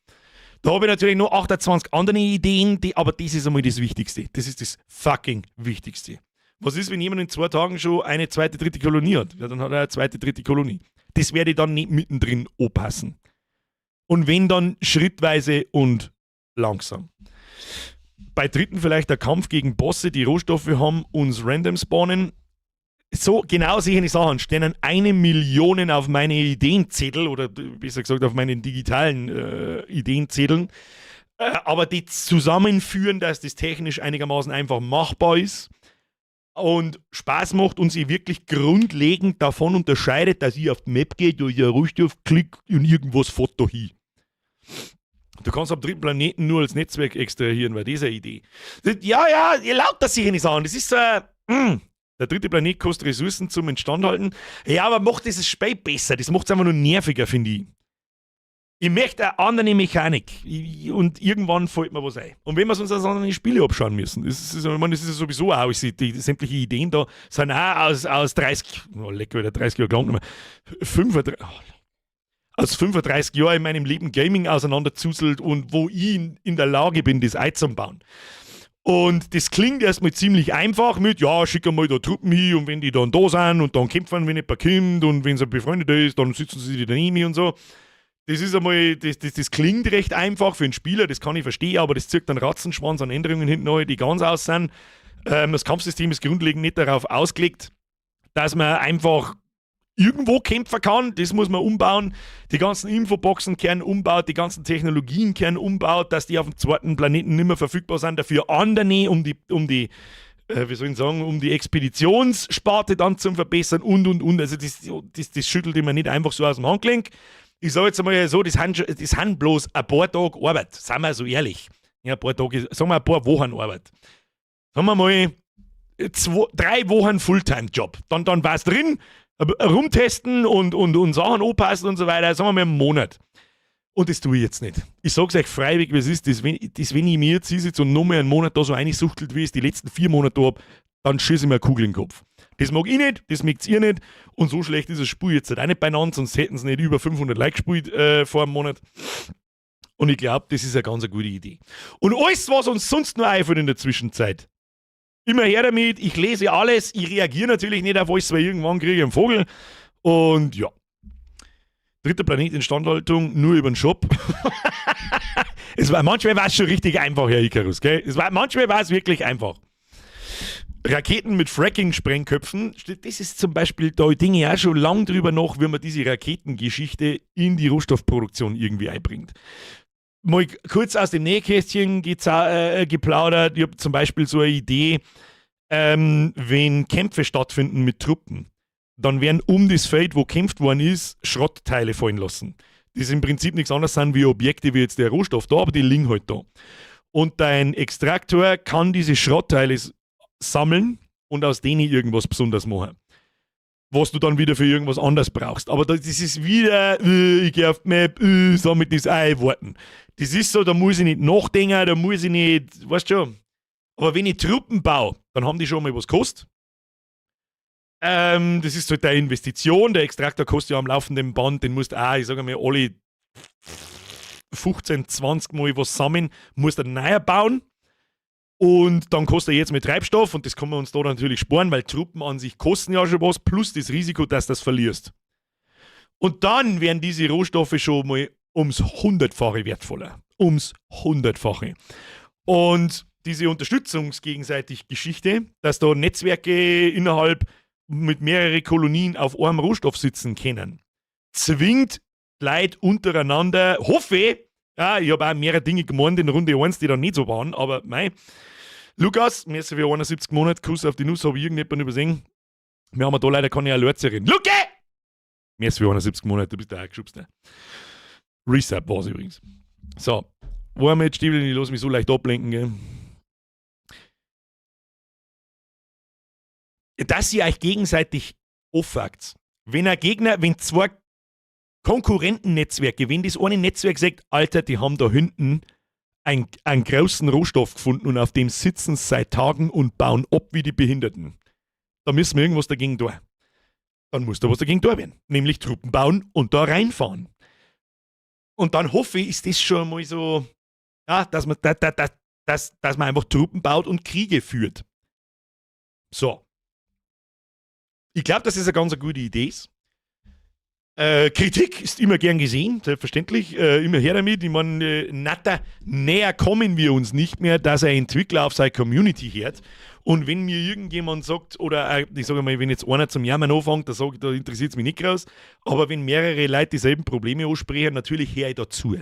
Speaker 1: Da habe ich natürlich noch 28 andere Ideen, aber das ist einmal das Wichtigste. Das ist das fucking Wichtigste. Was ist, wenn jemand in 2 Tagen schon eine zweite, dritte Kolonie hat? Ja, dann hat er eine zweite, dritte Kolonie. Das werde ich dann nicht mittendrin anpassen. Und wenn dann schrittweise und langsam. Bei dritten vielleicht der Kampf gegen Bosse, die Rohstoffe haben, uns random spawnen. So genau solche Sachen stehen 1 Million auf meine Ideenzettel oder besser gesagt auf meinen digitalen Ideenzetteln. Aber die zusammenführen, dass das technisch einigermaßen einfach machbar ist und Spaß macht und sich wirklich grundlegend davon unterscheidet, dass ich auf die Map gehe, durch einen Rohstoff klicke und irgendwas Foto hin. Du kannst am dritten Planeten nur als Netzwerk extrahieren, weil das eine Idee. Ja, ihr lautet das sicher nicht an. Das ist so der dritte Planet kostet Ressourcen zum Instandhalten. Ja, aber macht dieses Spiel besser. Das macht es einfach nur nerviger, finde ich. Ich möchte eine andere Mechanik. Und irgendwann fällt mir was ein. Und wenn wir uns das andere Spiele abschauen müssen, das ist ja sowieso auch, die sämtliche Ideen da sind auch aus 30, lecker, wieder 30 Jahre lang, 35, aus 35 Jahren in meinem Leben Gaming auseinanderzuselt und wo ich in der Lage bin, das einzubauen. Und das klingt erstmal ziemlich einfach mit, ja, schicken mal da Truppen hin und wenn die dann da sind und dann kämpfen, wenn jemand kommt und wenn es ein Befreundeter ist, dann sitzen sie daneben und so. Das ist einmal, das klingt recht einfach für einen Spieler, das kann ich verstehen, aber das zirkt einen Ratzenschwanz an Änderungen hinten rein, die ganz aus sind. Das Kampfsystem ist grundlegend nicht darauf ausgelegt, dass man einfach irgendwo kämpfen kann, das muss man umbauen. Die ganzen Infoboxen kehren umbaut, die ganzen Technologien kehren umbaut, dass die auf dem zweiten Planeten nicht mehr verfügbar sind, dafür andere, um die Expeditionssparte dann zu verbessern und. Also das schüttelt immer nicht einfach so aus dem Handgelenk. Ich sage jetzt einmal so, das haben bloß ein paar Tage Arbeit, seien wir so ehrlich. Ja, ein paar Tage, sagen wir ein paar Wochen Arbeit. Sagen wir mal 3 Wochen Fulltime-Job. Dann war es drin, rumtesten und Sachen anpassen und so weiter, sagen wir mal einen Monat. Und das tue ich jetzt nicht. Ich sage es euch freiwillig, wie es ist, wenn ich mir jetzt sitze und noch mehr einen Monat da so einsuchtelt, wie ich es die letzten 4 Monate habe, dann schieße ich mir eine Kugel in den Kopf. Das mag ich nicht, das mögt ihr nicht und so schlecht ist das Spiel jetzt auch nicht beieinander, sonst hätten sie nicht über 500 Likes gespielt vor einem Monat. Und ich glaube, das ist eine ganz gute Idee. Und alles, was uns sonst noch einfällt in der Zwischenzeit, immer her damit, ich lese alles, ich reagiere natürlich nicht auf alles, weil irgendwann kriege ich einen Vogel. Und ja. Dritter Planet Instandhaltung, nur über den Shop. Manchmal war es schon richtig einfach, Herr Icarus, gell? Manchmal war es wirklich einfach. Raketen mit Fracking-Sprengköpfen, das ist zum Beispiel, da denke ich auch schon lange drüber nach, wie man diese Raketengeschichte in die Rohstoffproduktion irgendwie einbringt. Mal kurz aus dem Nähkästchen geplaudert. Ich habe zum Beispiel so eine Idee, wenn Kämpfe stattfinden mit Truppen, dann werden um das Feld, wo kämpft worden ist, Schrottteile fallen lassen. Das im Prinzip nichts anderes sind wie Objekte, wie jetzt der Rohstoff da, aber die liegen halt da. Und dein Extraktor kann diese Schrottteile sammeln und aus denen irgendwas Besonderes machen. was du dann wieder für irgendwas anderes brauchst. Aber das ist wieder, ich gehe auf die Map, damit das einwarten. Das ist so, da muss ich nicht nachdenken, da muss ich nicht, weißt du schon. Aber wenn ich Truppen baue, dann haben die schon mal was gekostet. Das ist halt eine Investition. Der Extraktor kostet ja am laufenden Band, den musst du auch, ich sage mal, alle 15, 20 Mal was sammeln, musst du neu bauen. Und dann kostet er jetzt mit Treibstoff und das kann man uns da natürlich sparen, weil Truppen an sich kosten ja schon was, plus das Risiko, dass du das verlierst. Und dann werden diese Rohstoffe schon mal ums 100-fache wertvoller. Ums 100-fache. Und diese unterstützungsgegenseitig Geschichte, dass da Netzwerke innerhalb mit mehreren Kolonien auf einem Rohstoff sitzen können, zwingt Leute untereinander, hoffe, ja, ich habe auch mehrere Dinge gemeint in Runde 1, die dann nicht so waren, aber mei. Lukas, merci für 71 Monate, Kuss auf die Nuss, habe ich irgendjemanden übersehen. Wir haben da leider keine Alertserin. Luke! Merci für 71 Monate, du bist der Geschubste. Reset war es übrigens. So, wo haben wir jetzt Stiefel? Ich lasse mich so leicht ablenken, gell? Dass ihr euch gegenseitig auffragt. Wenn ein Gegner, wenn zwei Konkurrentennetzwerke, wenn das eine Netzwerk sagt, Alter, die haben da hinten einen großen Rohstoff gefunden und auf dem sitzen sie seit Tagen und bauen ab wie die Behinderten. Da müssen wir irgendwas dagegen tun. Dann muss da was dagegen tun werden. Nämlich Truppen bauen und da reinfahren. Und dann hoffe ich, ist das schon mal so, ja, dass man einfach Truppen baut und Kriege führt. So. Ich glaube, dass das eine ganz gute Idee ist. Kritik ist immer gern gesehen, selbstverständlich. Immer her damit. Ich meine, näher kommen wir uns nicht mehr, dass ein Entwickler auf seine Community hört. Und wenn mir irgendjemand sagt, oder ich sage mal, wenn jetzt einer zum Jammern anfängt, da interessiert es mich nicht raus. Aber wenn mehrere Leute dieselben Probleme ansprechen, natürlich höre ich dazu.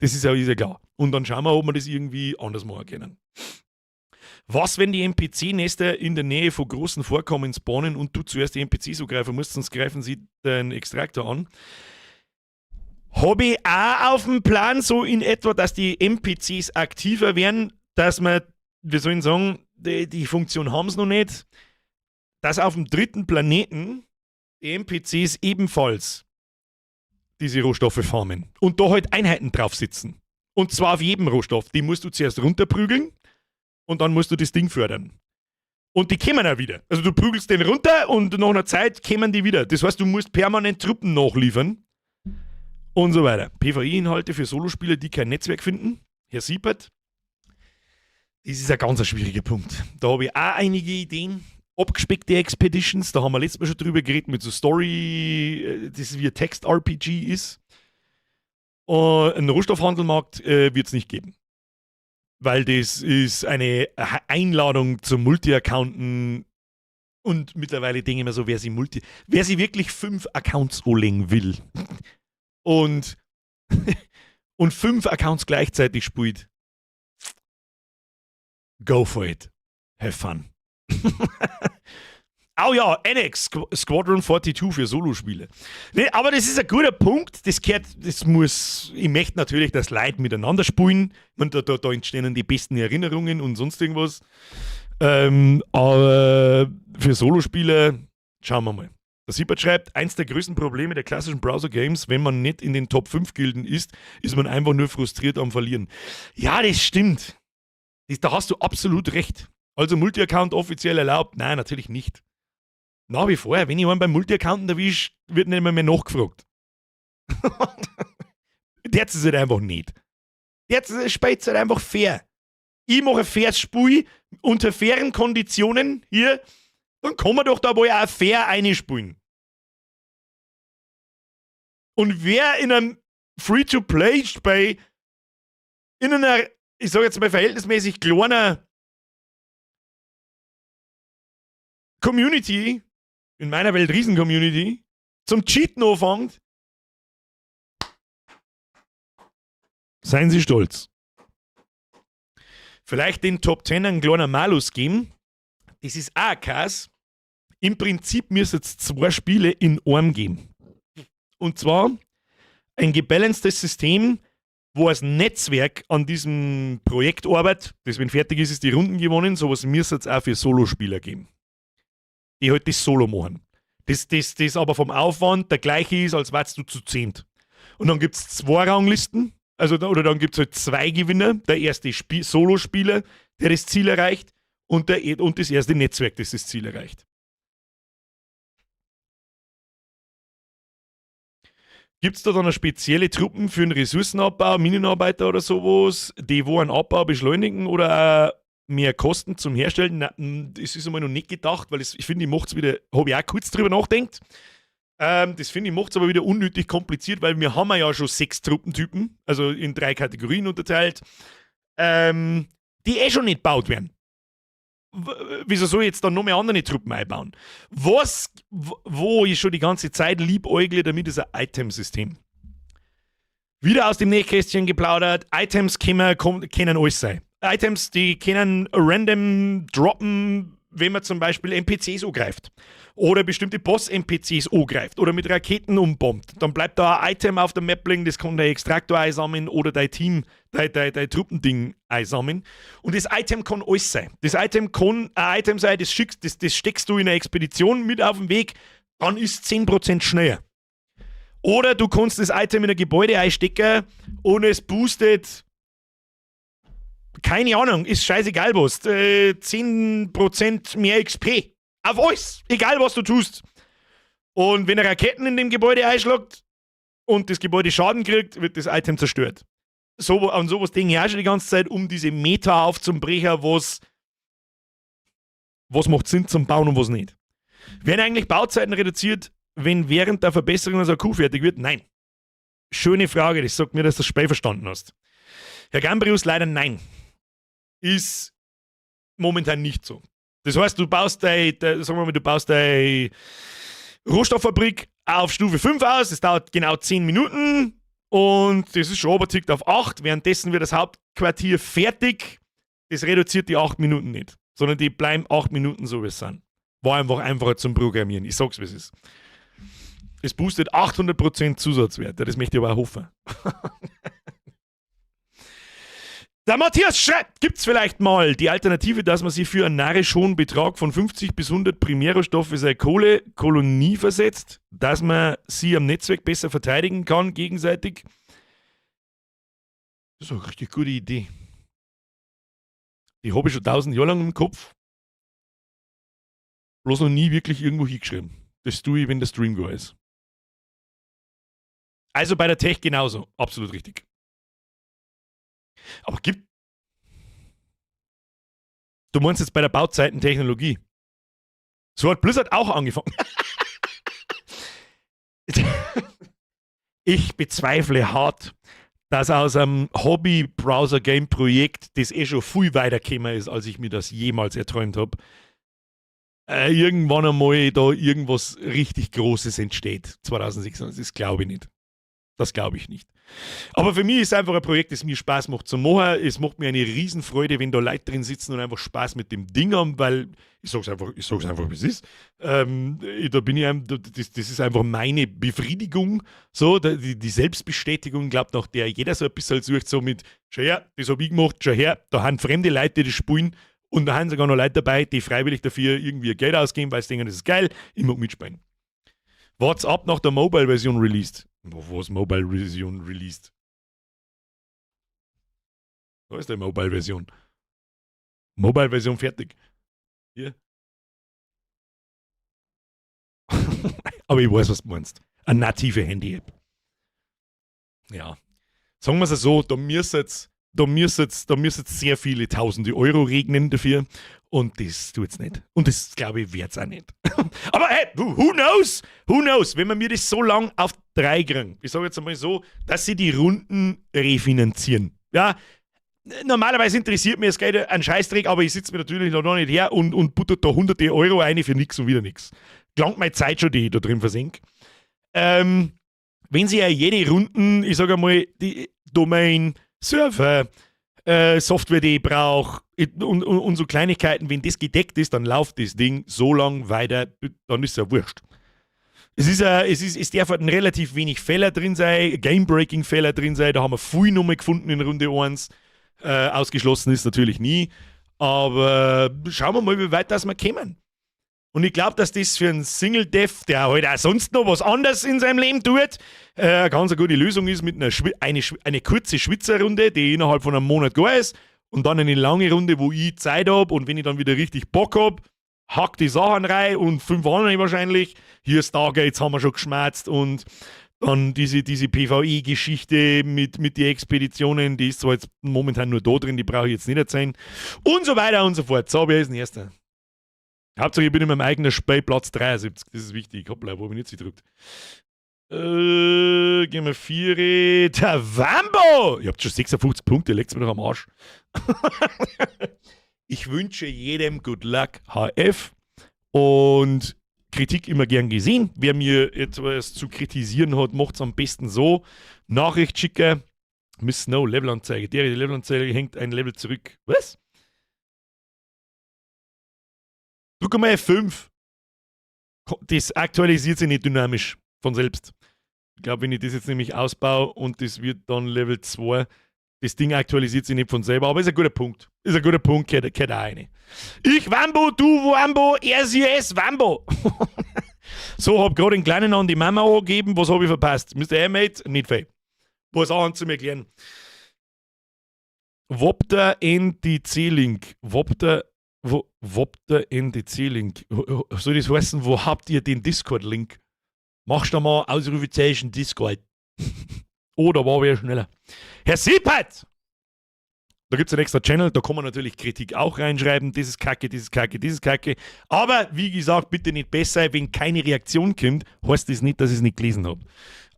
Speaker 1: Das ist ja klar. Und dann schauen wir, ob wir das irgendwie anders machen können. Was, wenn die NPC-Nester in der Nähe von großen Vorkommen spawnen und du zuerst die NPCs so greifen musst, sonst greifen sie den Extraktor an? Habe ich auch auf dem Plan so in etwa, dass die NPCs aktiver werden, dass man, wir sollen sagen, die Funktion haben sie noch nicht, dass auf dem dritten Planeten die NPCs ebenfalls diese Rohstoffe farmen und da halt Einheiten drauf sitzen. Und zwar auf jedem Rohstoff. Die musst du zuerst runterprügeln. Und dann musst du das Ding fördern. Und die kommen auch wieder. Also du prügelst den runter und nach einer Zeit kommen die wieder. Das heißt, du musst permanent Truppen nachliefern. Und so weiter. PvE-Inhalte für Solospieler, die kein Netzwerk finden. Herr Siepert. Das ist ein ganz schwieriger Punkt. Da habe ich auch einige Ideen. Abgespeckte Expeditions, da haben wir letztes Mal schon drüber geredet, mit so Story, das wie ein Text-RPG ist. Einen Rohstoffhandelmarkt wird es nicht geben. Weil das ist eine Einladung zum Multi-Accounten und mittlerweile denke ich mir so, wer sie wirklich 5 Accounts anlegen will und 5 Accounts gleichzeitig spielt, go for it. Have fun. Oh ja, NX, Squadron 42 für Solospiele. Nee, aber das ist ein guter Punkt. Ich möchte natürlich, dass Leute miteinander spielen. Ich meine, da entstehen die besten Erinnerungen und sonst irgendwas. Aber für Solospiele, schauen wir mal. Der Siebert schreibt, eins der größten Probleme der klassischen Browser-Games, wenn man nicht in den Top 5 Gilden ist man einfach nur frustriert am Verlieren. Ja, das stimmt. Da hast du absolut recht. Also Multi-Account offiziell erlaubt? Nein, natürlich nicht. Nach wie vor, wenn ich einen beim Multi-Accounten erwische, wird nicht mehr nachgefragt. Jetzt ist es halt einfach nicht. Jetzt spielt es halt einfach fair. Ich mache ein faires Spiel unter fairen Konditionen hier, dann kann man doch da wohl auch fair einspielen. Und wer in einem Free-to-Play-Spiel in einer, ich sage jetzt mal verhältnismäßig kleiner Community, in meiner Welt Riesen-Community, zum Cheaten anfängt, seien Sie stolz. Vielleicht den Top 10 einen kleinen Malus geben. Das ist auch krass. Im Prinzip müsste es 2 Spiele in einem geben. Und zwar ein gebalancedes System, wo das Netzwerk an diesem Projekt arbeitet. Das, wenn fertig ist, ist die Runden gewonnen. Sowas müsste es auch für Solospieler geben. Die halt das Solo machen. Das aber vom Aufwand der gleiche ist, als wärst du zu 10. Und dann gibt es 2 Ranglisten, oder dann gibt es halt 2 Gewinner. Der erste Solospieler, der das Ziel erreicht, und das erste Netzwerk, das das Ziel erreicht. Gibt es da dann eine spezielle Truppen für den Ressourcenabbau, Minenarbeiter oder sowas, die wo einen Abbau beschleunigen oder auch mehr Kosten zum Herstellen? Nein, das ist einmal noch nicht gedacht, weil ich finde, ich mache es wieder, habe ich auch kurz drüber nachgedacht. Das finde ich macht es aber wieder unnötig kompliziert, weil wir haben ja schon 6 Truppentypen, also in 3 Kategorien unterteilt, die schon nicht gebaut werden. Wieso soll ich jetzt dann noch mehr andere Truppen einbauen? Wo ich schon die ganze Zeit liebäugle, damit ist ein Item-System. Wieder aus dem Nähkästchen geplaudert. Items können alles sein. Items, die können random droppen, wenn man zum Beispiel NPCs angreift. Oder bestimmte Boss-NPCs angreift. Oder mit Raketen umbombt. Dann bleibt da ein Item auf der Map liegen, das kann dein Extraktor einsammeln oder dein Team, dein Truppending einsammeln. Und das Item kann alles sein. Das Item kann ein Item sein, das steckst du in eine Expedition mit auf den Weg, dann ist es 10% schneller. Oder du kannst das Item in ein Gebäude einstecken und es boostet, keine Ahnung, ist scheißegal was, 10% mehr XP. Auf alles, egal was du tust. Und wenn er Raketen in dem Gebäude einschlägt und das Gebäude Schaden kriegt, wird das Item zerstört. An sowas denke ich auch schon die ganze Zeit, um diese Meta aufzubrechen, was macht Sinn zum Bauen und was nicht. Werden eigentlich Bauzeiten reduziert, wenn während der Verbesserung das Akku fertig wird? Nein. Schöne Frage, das sagt mir, dass du das Spiel verstanden hast. Herr Gambrius, leider nein. Ist momentan nicht so. Das heißt, du baust deine Rohstofffabrik auf Stufe 5 aus, das dauert genau 10 Minuten und das ist schon obertickt auf 8. Währenddessen wird das Hauptquartier fertig. Das reduziert die 8 Minuten nicht, sondern die bleiben 8 Minuten so, wie es sind. War einfach einfacher zum Programmieren. Ich sag's, wie es ist. Es boostet 800% Zusatzwerte, das möchte ich aber auch hoffen. Der Matthias schreibt, gibt es vielleicht mal die Alternative, dass man sich für einen narrisch hohen Betrag von 50 bis 100 Primärrohstoffe seine Kohlekolonie versetzt, dass man sie am Netzwerk besser verteidigen kann, gegenseitig? Das ist eine richtig gute Idee. Die habe ich schon 1000 Jahre lang im Kopf. Bloß noch nie wirklich irgendwo hingeschrieben. Das tue ich, wenn der Stream go ist. Also bei der Tech genauso. Absolut richtig. Aber du meinst jetzt bei der Bauzeitentechnologie. So hat Blizzard auch angefangen. Ich bezweifle hart, dass aus einem Hobby-Browser-Game-Projekt, das schon viel weitergekommen ist, als ich mir das jemals erträumt habe, irgendwann einmal da irgendwas richtig Großes entsteht. 2026, das glaube ich nicht. Das glaube ich nicht. Aber für mich ist es einfach ein Projekt, das mir Spaß macht zu machen. Es macht mir eine Riesenfreude, wenn da Leute drin sitzen und einfach Spaß mit dem Ding haben, weil ich sag's einfach, wie es ist. Da bin ich das ist einfach meine Befriedigung, so, die Selbstbestätigung, glaubt nach der jeder so ein bisschen sucht, so mit, schau her, das habe ich gemacht, schau her, da haben fremde Leute, die das spielen und da haben sogar noch Leute dabei, die freiwillig dafür irgendwie Geld ausgeben, weil sie denken, das ist geil, ich mag mitspielen. Wart's ab nach der Mobile-Version released. Wo ist Mobile-Version released? Wo ist die Mobile-Version? Mobile-Version fertig. Hier. Aber ich weiß, was du meinst. Eine native Handy-App. Ja. Sagen wir es so, da müsste jetzt sehr viele tausende Euro regnen dafür. Und das tut es nicht. Und das, glaube ich, wird es auch nicht. Aber hey, who knows? Who knows? Wenn wir mir das so lang auf 3 kriegen, ich sage jetzt einmal so, dass sie die Runden refinanzieren. Ja, normalerweise interessiert mir das Geld ein Scheißdreck, aber ich sitze mir natürlich noch nicht her und buttert da hunderte Euro rein für nichts und wieder nichts. Gelangt meine Zeit schon, die ich da drin versenke. Wenn sie ja jede Runden, ich sage einmal, die Domain, Server, Software, die ich brauche und so Kleinigkeiten, wenn das gedeckt ist, dann läuft das Ding so lang weiter, dann ist es ja wurscht. Es darf halt ein relativ wenig Fehler drin sein, Game-Breaking-Fehler drin sein, da haben wir viel Nummer gefunden in Runde 1. Ausgeschlossen ist natürlich nie, aber schauen wir mal, wie weit das wir kommen. Und ich glaube, dass das für einen Single-Dev, der halt auch sonst noch was anderes in seinem Leben tut, eine ganz gute Lösung ist mit eine kurze Schwitzerrunde, die innerhalb von einem Monat gar ist, und dann eine lange Runde, wo ich Zeit habe und wenn ich dann wieder richtig Bock habe, hack die Sachen rein und 5 andere wahrscheinlich. Hier Stargates haben wir schon geschmerzt und dann diese PvE-Geschichte mit den Expeditionen, die ist zwar jetzt momentan nur da drin, die brauche ich jetzt nicht erzählen. Und so weiter und so fort. So, wer ist denn Erster? Hauptsache, ich bin in meinem eigenen Spielplatz 73. Das ist wichtig. Hoppla, wo habe ich nicht gedrückt? Gehen wir 4. Der Wambo! Ihr habt schon 56 Punkte, legt's mir doch am Arsch. Ich wünsche jedem Good Luck HF und Kritik immer gern gesehen. Wer mir etwas zu kritisieren hat, macht es am besten so. Nachricht schicken. Miss Snow, Levelanzeige. Die Levelanzeige hängt ein Level zurück. Was? Drück mal F5. Das aktualisiert sich nicht dynamisch von selbst. Ich glaube, wenn ich das jetzt nämlich ausbaue und das wird dann Level 2, das Ding aktualisiert sich nicht von selber, aber ist ein guter Punkt. Ist ein guter Punkt, gehört auch eine. Ich Wambo, du Wambo, RCS Wambo. So, hab gerade den Kleinen an die Mama angegeben. Was habe ich verpasst? Mr. Airmate? Nicht viel. Was auch zu mir erklären. Wopter NDC-Link. Wopter NDC-Link. Soll das heißen, wo habt ihr den Discord-Link? Machst du mal Ausrufezeichen Discord. Oder war wer schneller? Herr Siepert! Da gibt es einen extra Channel, da kann man natürlich Kritik auch reinschreiben. Das ist Kacke, das ist Kacke, das ist Kacke. Aber wie gesagt, bitte nicht besser, wenn keine Reaktion kommt, heißt das nicht, dass ich es nicht gelesen habe.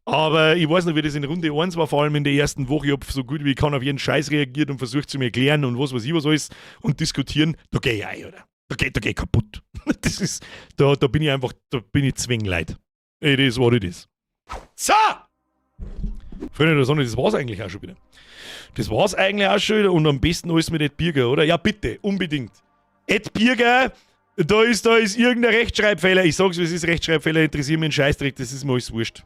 Speaker 1: Aber ich weiß noch, wie das in Runde 1 war, vor allem in der ersten Woche. Ich habe so gut wie ich kann auf jeden Scheiß reagiert und versucht zu mir erklären und was weiß ich was alles und diskutieren. Da gehe ich ein, oder? Da geh ich kaputt. Das ist, da bin ich einfach, da bin ich Zwängleit. It is what it is. So! Freunde der Sonne, das war's eigentlich auch schon wieder. Das war's eigentlich auch schon wieder und am besten alles mit Ed Birger, oder? Ja, bitte, unbedingt. Ed Birger, da ist irgendein Rechtschreibfehler. Ich sag's, wie es ist, Rechtschreibfehler interessieren mich einen Scheißdreck, das ist mir alles wurscht.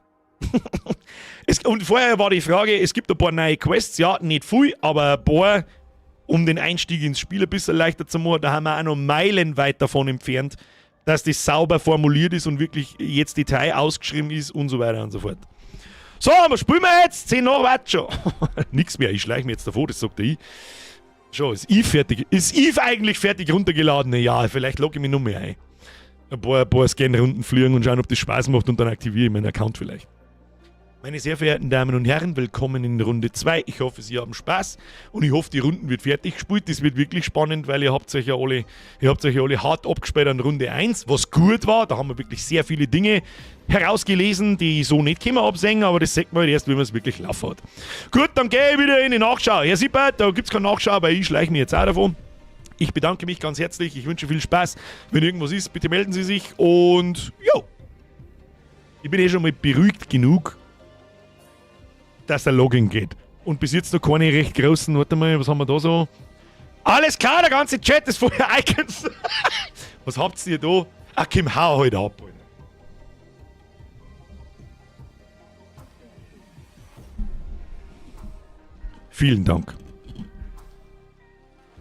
Speaker 1: Und vorher war die Frage, es gibt ein paar neue Quests, ja, nicht viel, aber ein paar, um den Einstieg ins Spiel ein bisschen leichter zu machen, da haben wir auch noch meilenweit davon entfernt, dass das sauber formuliert ist und wirklich jetzt Detail ausgeschrieben ist und so weiter und so fort. So, was spielen wir jetzt? 10 nach, warte schon. Nix mehr, ich schleiche mir jetzt davor, das sagt der I. Schon, ist Eve fertig? Ist Eve eigentlich fertig runtergeladen? Ja, vielleicht logge ich mich noch mehr ein. Ein paar Scan-Runden fliegen und schauen, ob das Spaß macht und dann aktiviere ich meinen Account vielleicht. Meine sehr verehrten Damen und Herren, willkommen in Runde 2. Ich hoffe, Sie haben Spaß und ich hoffe, die Runden wird fertig gespielt. Das wird wirklich spannend, weil ihr habt euch ja alle hart abgespielt an Runde 1, was gut war. Da haben wir wirklich sehr viele Dinge herausgelesen, die ich so nicht können absehen, aber das sagt man halt erst, wenn man es wirklich laufen hat. Gut, dann gehe ich wieder in die Nachschau. Herr Sippert, da gibt es keine Nachschau, weil ich schleiche mich jetzt auch davon. Ich bedanke mich ganz herzlich, ich wünsche viel Spaß. Wenn irgendwas ist, bitte melden Sie sich und jo, ich bin schon mal beruhigt genug, dass der Login geht. Und bis jetzt noch keine recht großen, warte mal, was haben wir da so? Alles klar, der ganze Chat ist vorher Icons. Was habt ihr da? Ach, Kim, hau heute ab, Alter. Vielen Dank.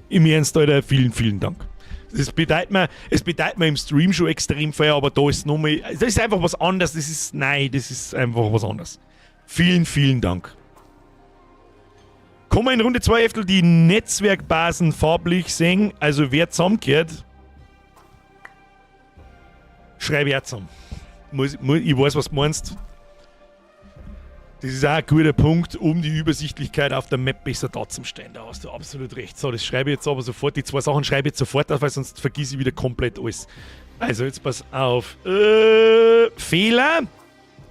Speaker 1: Im Ernst, Alter, vielen, vielen Dank. Es bedeutet mir im Stream schon extrem viel, aber da ist nochmal, das ist einfach was anderes, das ist einfach was anderes. Vielen, vielen Dank. Kann man in Runde 2 Heftel die Netzwerkbasen farblich sehen, also wer zusammengehört, schreibe ich zusammen. Ich weiß, was du meinst. Das ist auch ein guter Punkt, um die Übersichtlichkeit auf der Map besser darzustellen. Da hast du absolut recht. So, das schreibe ich jetzt aber sofort. Die 2 Sachen schreibe ich jetzt sofort auf, weil sonst vergesse ich wieder komplett alles. Also, jetzt pass auf. Fehler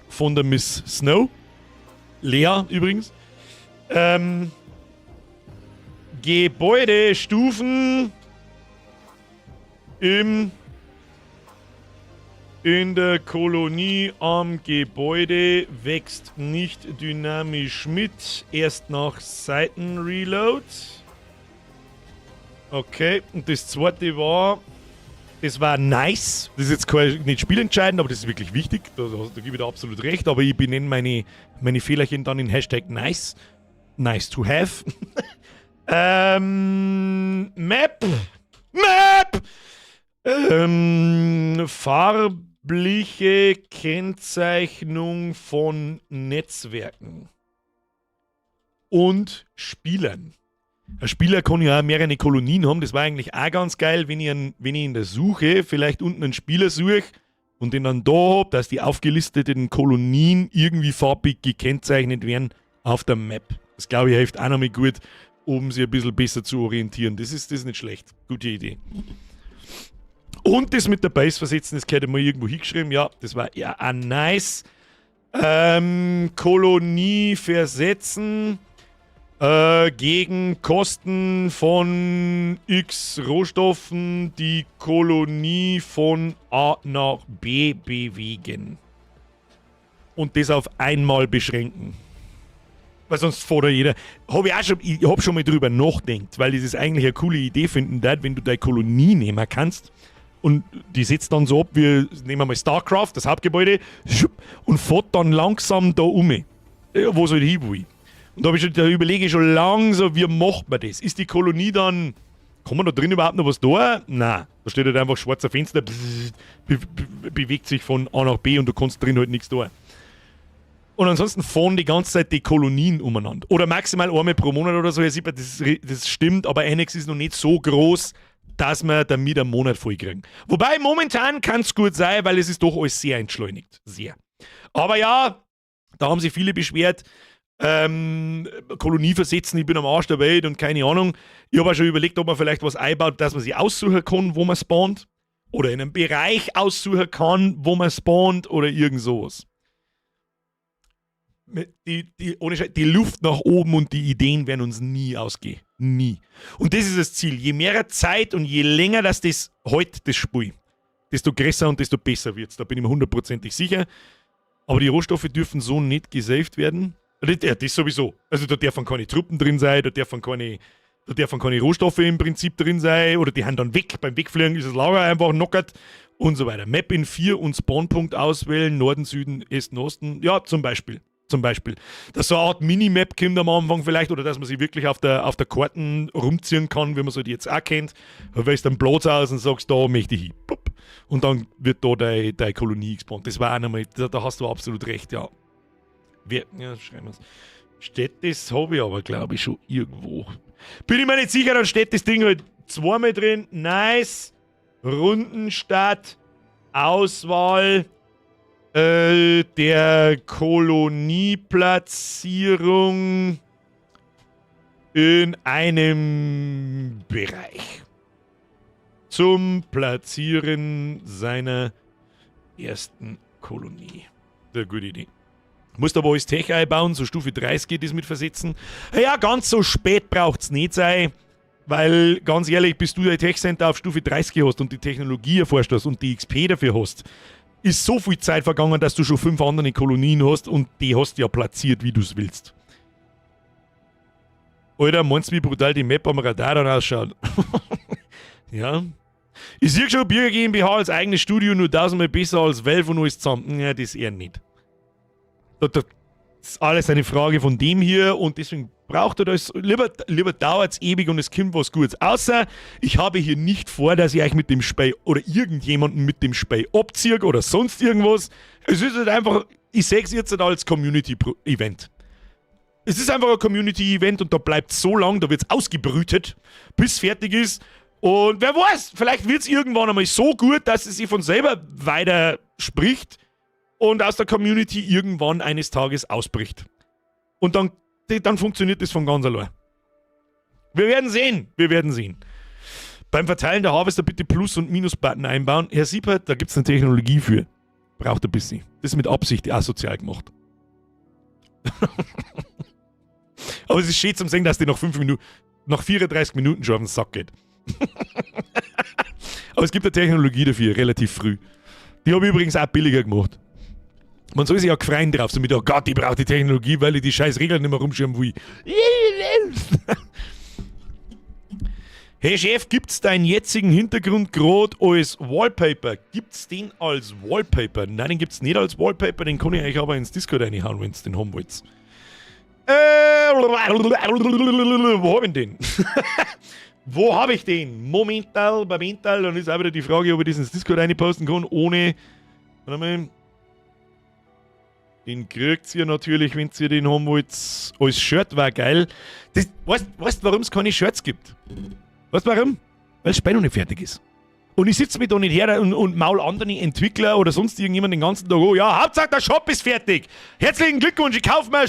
Speaker 1: von der Miss Snow. Lea übrigens. Gebäudestufen in der Kolonie am Gebäude wächst nicht dynamisch mit, erst nach Seitenreload. Okay, und das zweite war, das war nice. Das ist jetzt nicht spielentscheidend, aber das ist wirklich wichtig. Da gebe ich dir absolut recht, aber ich benenne meine Fehlerchen dann in Hashtag nice. Nice to have. Map. farbliche Kennzeichnung von Netzwerken und Spielern. Ein Spieler kann ja auch mehrere Kolonien haben. Das war eigentlich auch ganz geil, wenn ich in der Suche vielleicht unten einen Spieler suche und den dann da habe, dass die aufgelisteten Kolonien irgendwie farbig gekennzeichnet werden auf der Map. Das glaube ich hilft auch nochmal gut, um sich ein bisschen besser zu orientieren. Das ist nicht schlecht. Gute Idee. Und das mit der Base versetzen, das hätte ich mal irgendwo hingeschrieben. Ja, das war ja auch nice. Kolonie versetzen gegen Kosten von X Rohstoffen die Kolonie von A nach B bewegen. Und das auf einmal beschränken. Weil sonst fordert jeder. Ich hab schon mal drüber nachgedacht, weil ich das eigentlich eine coole Idee finden würde, wenn du deine Kolonie nehmen kannst. Und die setzt dann so ab, wir nehmen mal StarCraft, das Hauptgebäude, und fährt dann langsam da wo soll ich hin will. Und da überlege ich schon langsam, wie macht man das? Ist die Kolonie dann, kann man da drin überhaupt noch was tun? Nein, da steht halt einfach schwarzer Fenster, bewegt sich von A nach B und du kannst drin halt nichts tun. Und ansonsten fahren die ganze Zeit die Kolonien umeinander. Oder maximal einmal pro Monat oder so. Sieht man, das stimmt, aber Annex ist noch nicht so groß, dass wir damit einen Monat voll kriegen. Wobei, momentan kann es gut sein, weil es ist doch alles sehr entschleunigt. Sehr. Aber ja, da haben sich viele beschwert, Kolonie versetzen, ich bin am Arsch der Welt und keine Ahnung. Ich habe auch schon überlegt, ob man vielleicht was einbaut, dass man sich aussuchen kann, wo man spawnt. Oder in einem Bereich aussuchen kann, wo man spawnt oder irgend sowas. Die Luft nach oben und die Ideen werden uns nie ausgehen. Nie. Und das ist das Ziel. Je mehr Zeit und je länger das heute das Spiel, desto größer und desto besser wird es. Da bin ich mir hundertprozentig sicher. Aber die Rohstoffe dürfen so nicht gesaved werden. Das sowieso. Also da dürfen keine Truppen drin sein, da dürfen keine Rohstoffe im Prinzip drin sein oder die haben dann weg. Beim Wegfliegen ist das Lager einfach knockert und so weiter. Map in 4 und Spawnpunkt auswählen, Norden, Süden, Osten, Osten. Ja, zum Beispiel. Dass so eine Art Minimap kommt am Anfang vielleicht oder dass man sich wirklich auf der Karten rumziehen kann, wie man so die jetzt auch kennt. Da wählst du einen Platz aus und sagst, da möchte ich hin. Und dann wird da deine Kolonie gespawnt. Das war auch nochmal, da hast du absolut recht, ja. Schreiben wir es. Steht das, habe ich aber glaube ich schon irgendwo. Bin ich mir nicht sicher, dann steht das Ding halt zweimal drin. Nice. Rundenstadt. Auswahl der Kolonieplatzierung in einem Bereich. Zum Platzieren seiner ersten Kolonie. Eine gute Idee. Musst aber alles Tech einbauen, so Stufe 30 geht es mit versetzen. Ja, ganz so spät braucht es nicht sein, weil, ganz ehrlich, bis du dein Tech-Center auf Stufe 30 hast und die Technologie erforscht hast und die XP dafür hast, ist so viel Zeit vergangen, dass du schon 5 andere Kolonien hast und die hast du ja platziert, wie du es willst. Alter, meinst du, wie brutal die Map am Radar dann ausschaut? Ja. Ich sehe schon Bürger GmbH als eigenes Studio nur 1000-mal besser als Valve und alles zusammen. Ja, das eher nicht. Das ist alles eine Frage von dem hier und deswegen braucht er das. Lieber dauert es ewig und es kommt was Gutes. Außer, ich habe hier nicht vor, dass ich euch mit dem Spiel oder irgendjemanden mit dem Spiel abziehe oder sonst irgendwas. Es ist halt einfach, ich sehe es jetzt halt als Community-Event. Es ist einfach ein Community-Event und da bleibt so lang, da wird es ausgebrütet, bis es fertig ist. Und wer weiß, vielleicht wird es irgendwann einmal so gut, dass es sich von selber weiter spricht und aus der Community irgendwann eines Tages ausbricht. Und dann funktioniert das von ganz allein. Wir werden sehen. Beim Verteilen der Harvester bitte Plus- und Minus-Button einbauen. Herr Siebert, da gibt es eine Technologie für. Braucht ein bisschen. Das ist mit Absicht asozial gemacht. Aber es ist schön zum sehen, dass die nach 34 Minuten schon auf den Sack geht. Aber es gibt eine Technologie dafür, relativ früh. Die habe ich übrigens auch billiger gemacht. Man soll sich auch gefreien drauf, so mit, oh Gott, ich brauche die Technologie, weil ich die scheiß Regeln nicht mehr rumschirmen will. Hey Chef, gibt's deinen jetzigen Hintergrund gerade als Wallpaper? Gibt's den als Wallpaper? Nein, den gibt's nicht als Wallpaper, den kann ich euch aber ins Discord reinhauen, wenn ihr den haben wollt. Wo habe ich den? Wo habe ich den? Momental, dann ist auch wieder die Frage, ob ich das ins Discord reinposten kann, ohne. Warte mal. Den kriegt ihr natürlich, wenn ihr den haben wollt. Als Shirt war geil. Das, weißt du, warum es keine Shirts gibt? Weißt du warum? Weil das Spiel noch nicht fertig ist. Und ich sitze mich da nicht her und maul andere Entwickler oder sonst irgendjemand den ganzen Tag. Oh ja, Hauptsache der Shop ist fertig. Herzlichen Glückwunsch, ich kaufe mir ein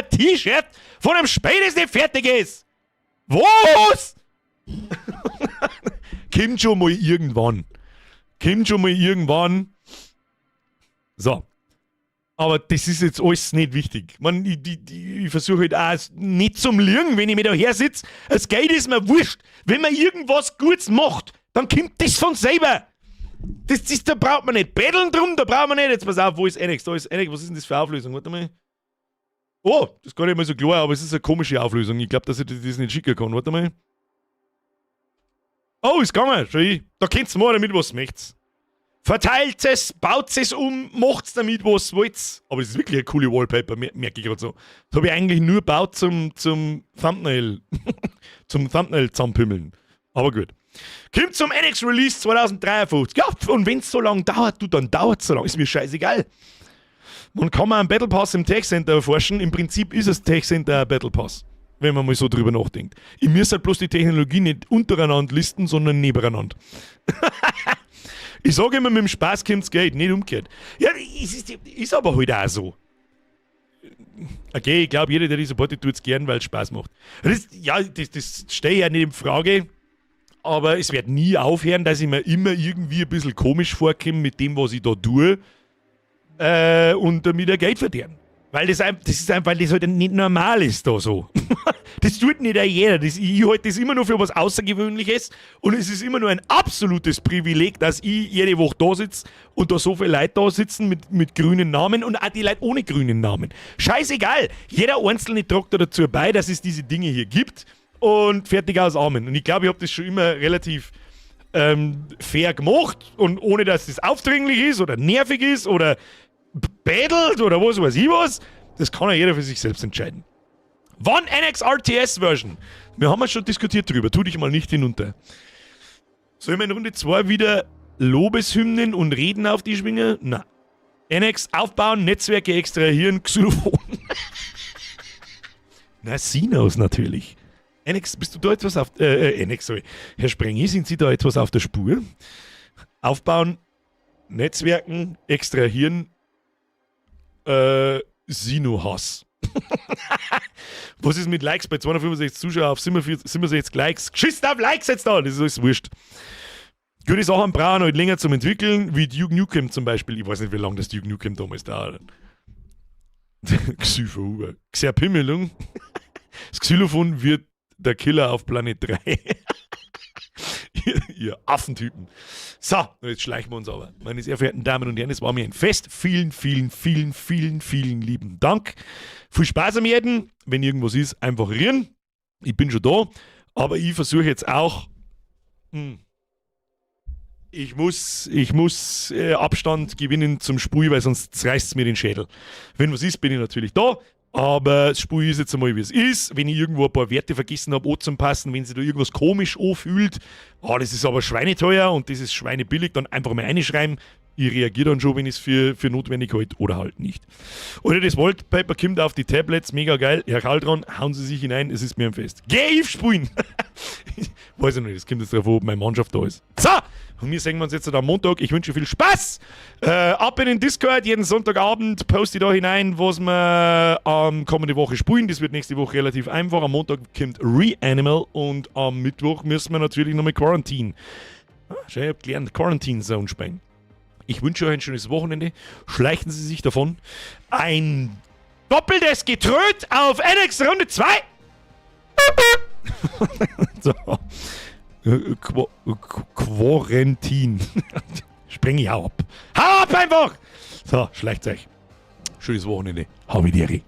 Speaker 1: T-Shirt von einem Spiel, das nicht fertig ist. Was? Kommt schon mal irgendwann. So. Aber das ist jetzt alles nicht wichtig. Ich versuche halt auch nicht zum Lügen, wenn ich mir da her sitze. Das Geld ist mir wurscht. Wenn man irgendwas Gutes macht, dann kommt das von selber. Da braucht man nicht betteln drum, da braucht man nicht. Jetzt pass auf, wo ist NX? Da ist NX, was ist denn das für Auflösung? Warte mal. Oh, das ist gar nicht mal so klar, aber es ist eine komische Auflösung. Ich glaube, dass ich das nicht schicken kann. Warte mal. Oh, ist gegangen. Schau ich. Da könnt ihr mal damit, was ihr möchtet. Verteilt es, baut es um, macht's damit, was ihr wollt. Aber es ist wirklich eine coole Wallpaper, merke ich gerade so. Das habe ich eigentlich nur gebaut zum Thumbnail. zum Thumbnail zusammenpimmeln. Aber gut. Kommt zum NX Release 2053. Ja, und wenn es so lange dauert, dann dauert es so lange. Ist mir scheißegal. Man kann mal einen Battle Pass im Tech Center erforschen. Im Prinzip ist das Tech Center ein Battle Pass. Wenn man mal so drüber nachdenkt. Ich muss halt bloß die Technologie nicht untereinander listen, sondern nebeneinander. Ich sage immer, mit dem Spaß kommt's Geld, nicht umgekehrt. Ja, ist aber halt auch so. Okay, ich glaube, jeder, der die supportet, tut es gern, weil es Spaß macht. Das stehe ich ja nicht in Frage, aber es wird nie aufhören, dass ich mir immer irgendwie ein bisschen komisch vorkomme mit dem, was ich da tue und damit ein Geld verdienen. Weil das ist einfach, weil das halt nicht normal ist da so. Das tut nicht jeder. Ich halte das immer nur für was Außergewöhnliches und es ist immer nur ein absolutes Privileg, dass ich jede Woche da sitze und da so viele Leute da sitzen mit grünen Namen und auch die Leute ohne grünen Namen. Scheißegal. Jeder Einzelne tragt da dazu bei, dass es diese Dinge hier gibt und fertig aus Amen. Und ich glaube, ich habe das schon immer relativ fair gemacht und ohne, dass das aufdringlich ist oder nervig ist oder bädelt oder was weiß ich was. Das kann ja jeder für sich selbst entscheiden. Wann NX RTS Version? Wir haben ja schon diskutiert drüber. Tu dich mal nicht hinunter. Sollen wir in Runde 2 wieder Lobeshymnen und Reden auf die Schwinge? Na. NX aufbauen, Netzwerke extrahieren, Xylophon. Na, Sinos natürlich. NX, bist du da etwas auf... NX, sorry. Herr Sprengel, sind Sie da etwas auf der Spur? Aufbauen, Netzwerken, extrahieren, Sino-Hass. Was ist mit Likes bei 265 Zuschauern auf 67 Likes? Geschissen auf Likes jetzt da, das ist alles wurscht. Gute Sachen brauchen halt länger zum Entwickeln, wie Duke Nukem zum Beispiel. Ich weiß nicht, wie lange das Duke Nukem damals dauert. Xerpimmelung. Das Xylophon wird der Killer auf Planet 3. ihr Affentypen. So, jetzt schleichen wir uns aber. Meine sehr verehrten Damen und Herren, es war mir ein Fest. Vielen lieben Dank. Viel Spaß am Jeden. Wenn irgendwas ist, einfach rühren. Ich bin schon da. Aber ich versuche jetzt auch... Ich muss Abstand gewinnen zum Spiel, weil sonst reißt es mir den Schädel. Wenn was ist, bin ich natürlich da. Aber das Spiel ist jetzt einmal, wie es ist. Wenn ich irgendwo ein paar Werte vergessen habe, anzupassen, wenn sich da irgendwas komisch anfühlt, das ist aber schweineteuer und das ist schweinebillig, dann einfach mal reinschreiben. Ich reagiere dann schon, wenn ich es für notwendig halte oder halt nicht. Oder das Wallpaper kommt auf die Tablets, mega geil. Herr Kaldron, hauen Sie sich hinein, es ist mir ein Fest. Geh spielen! Weiß ich nicht, das kommt jetzt darauf, ob meine Mannschaft da ist. So! Und wir sehen uns jetzt am Montag. Ich wünsche viel Spaß. Ab in den Discord. Jeden Sonntagabend poste ich da hinein, was wir kommende Woche spielen. Das wird nächste Woche relativ einfach. Am Montag kommt Reanimal und am Mittwoch müssen wir natürlich nochmal Quarantine. Ich habe gelernt, Quarantine Zone spielen. Ich wünsche euch ein schönes Wochenende. Schleichen Sie sich davon. Ein doppeltes Getröt auf NX Runde 2. So. Quarantin. Spreng ich auch ab. Hau ab einfach! So, schleicht euch. Schönes Wochenende. Hau mit Eri.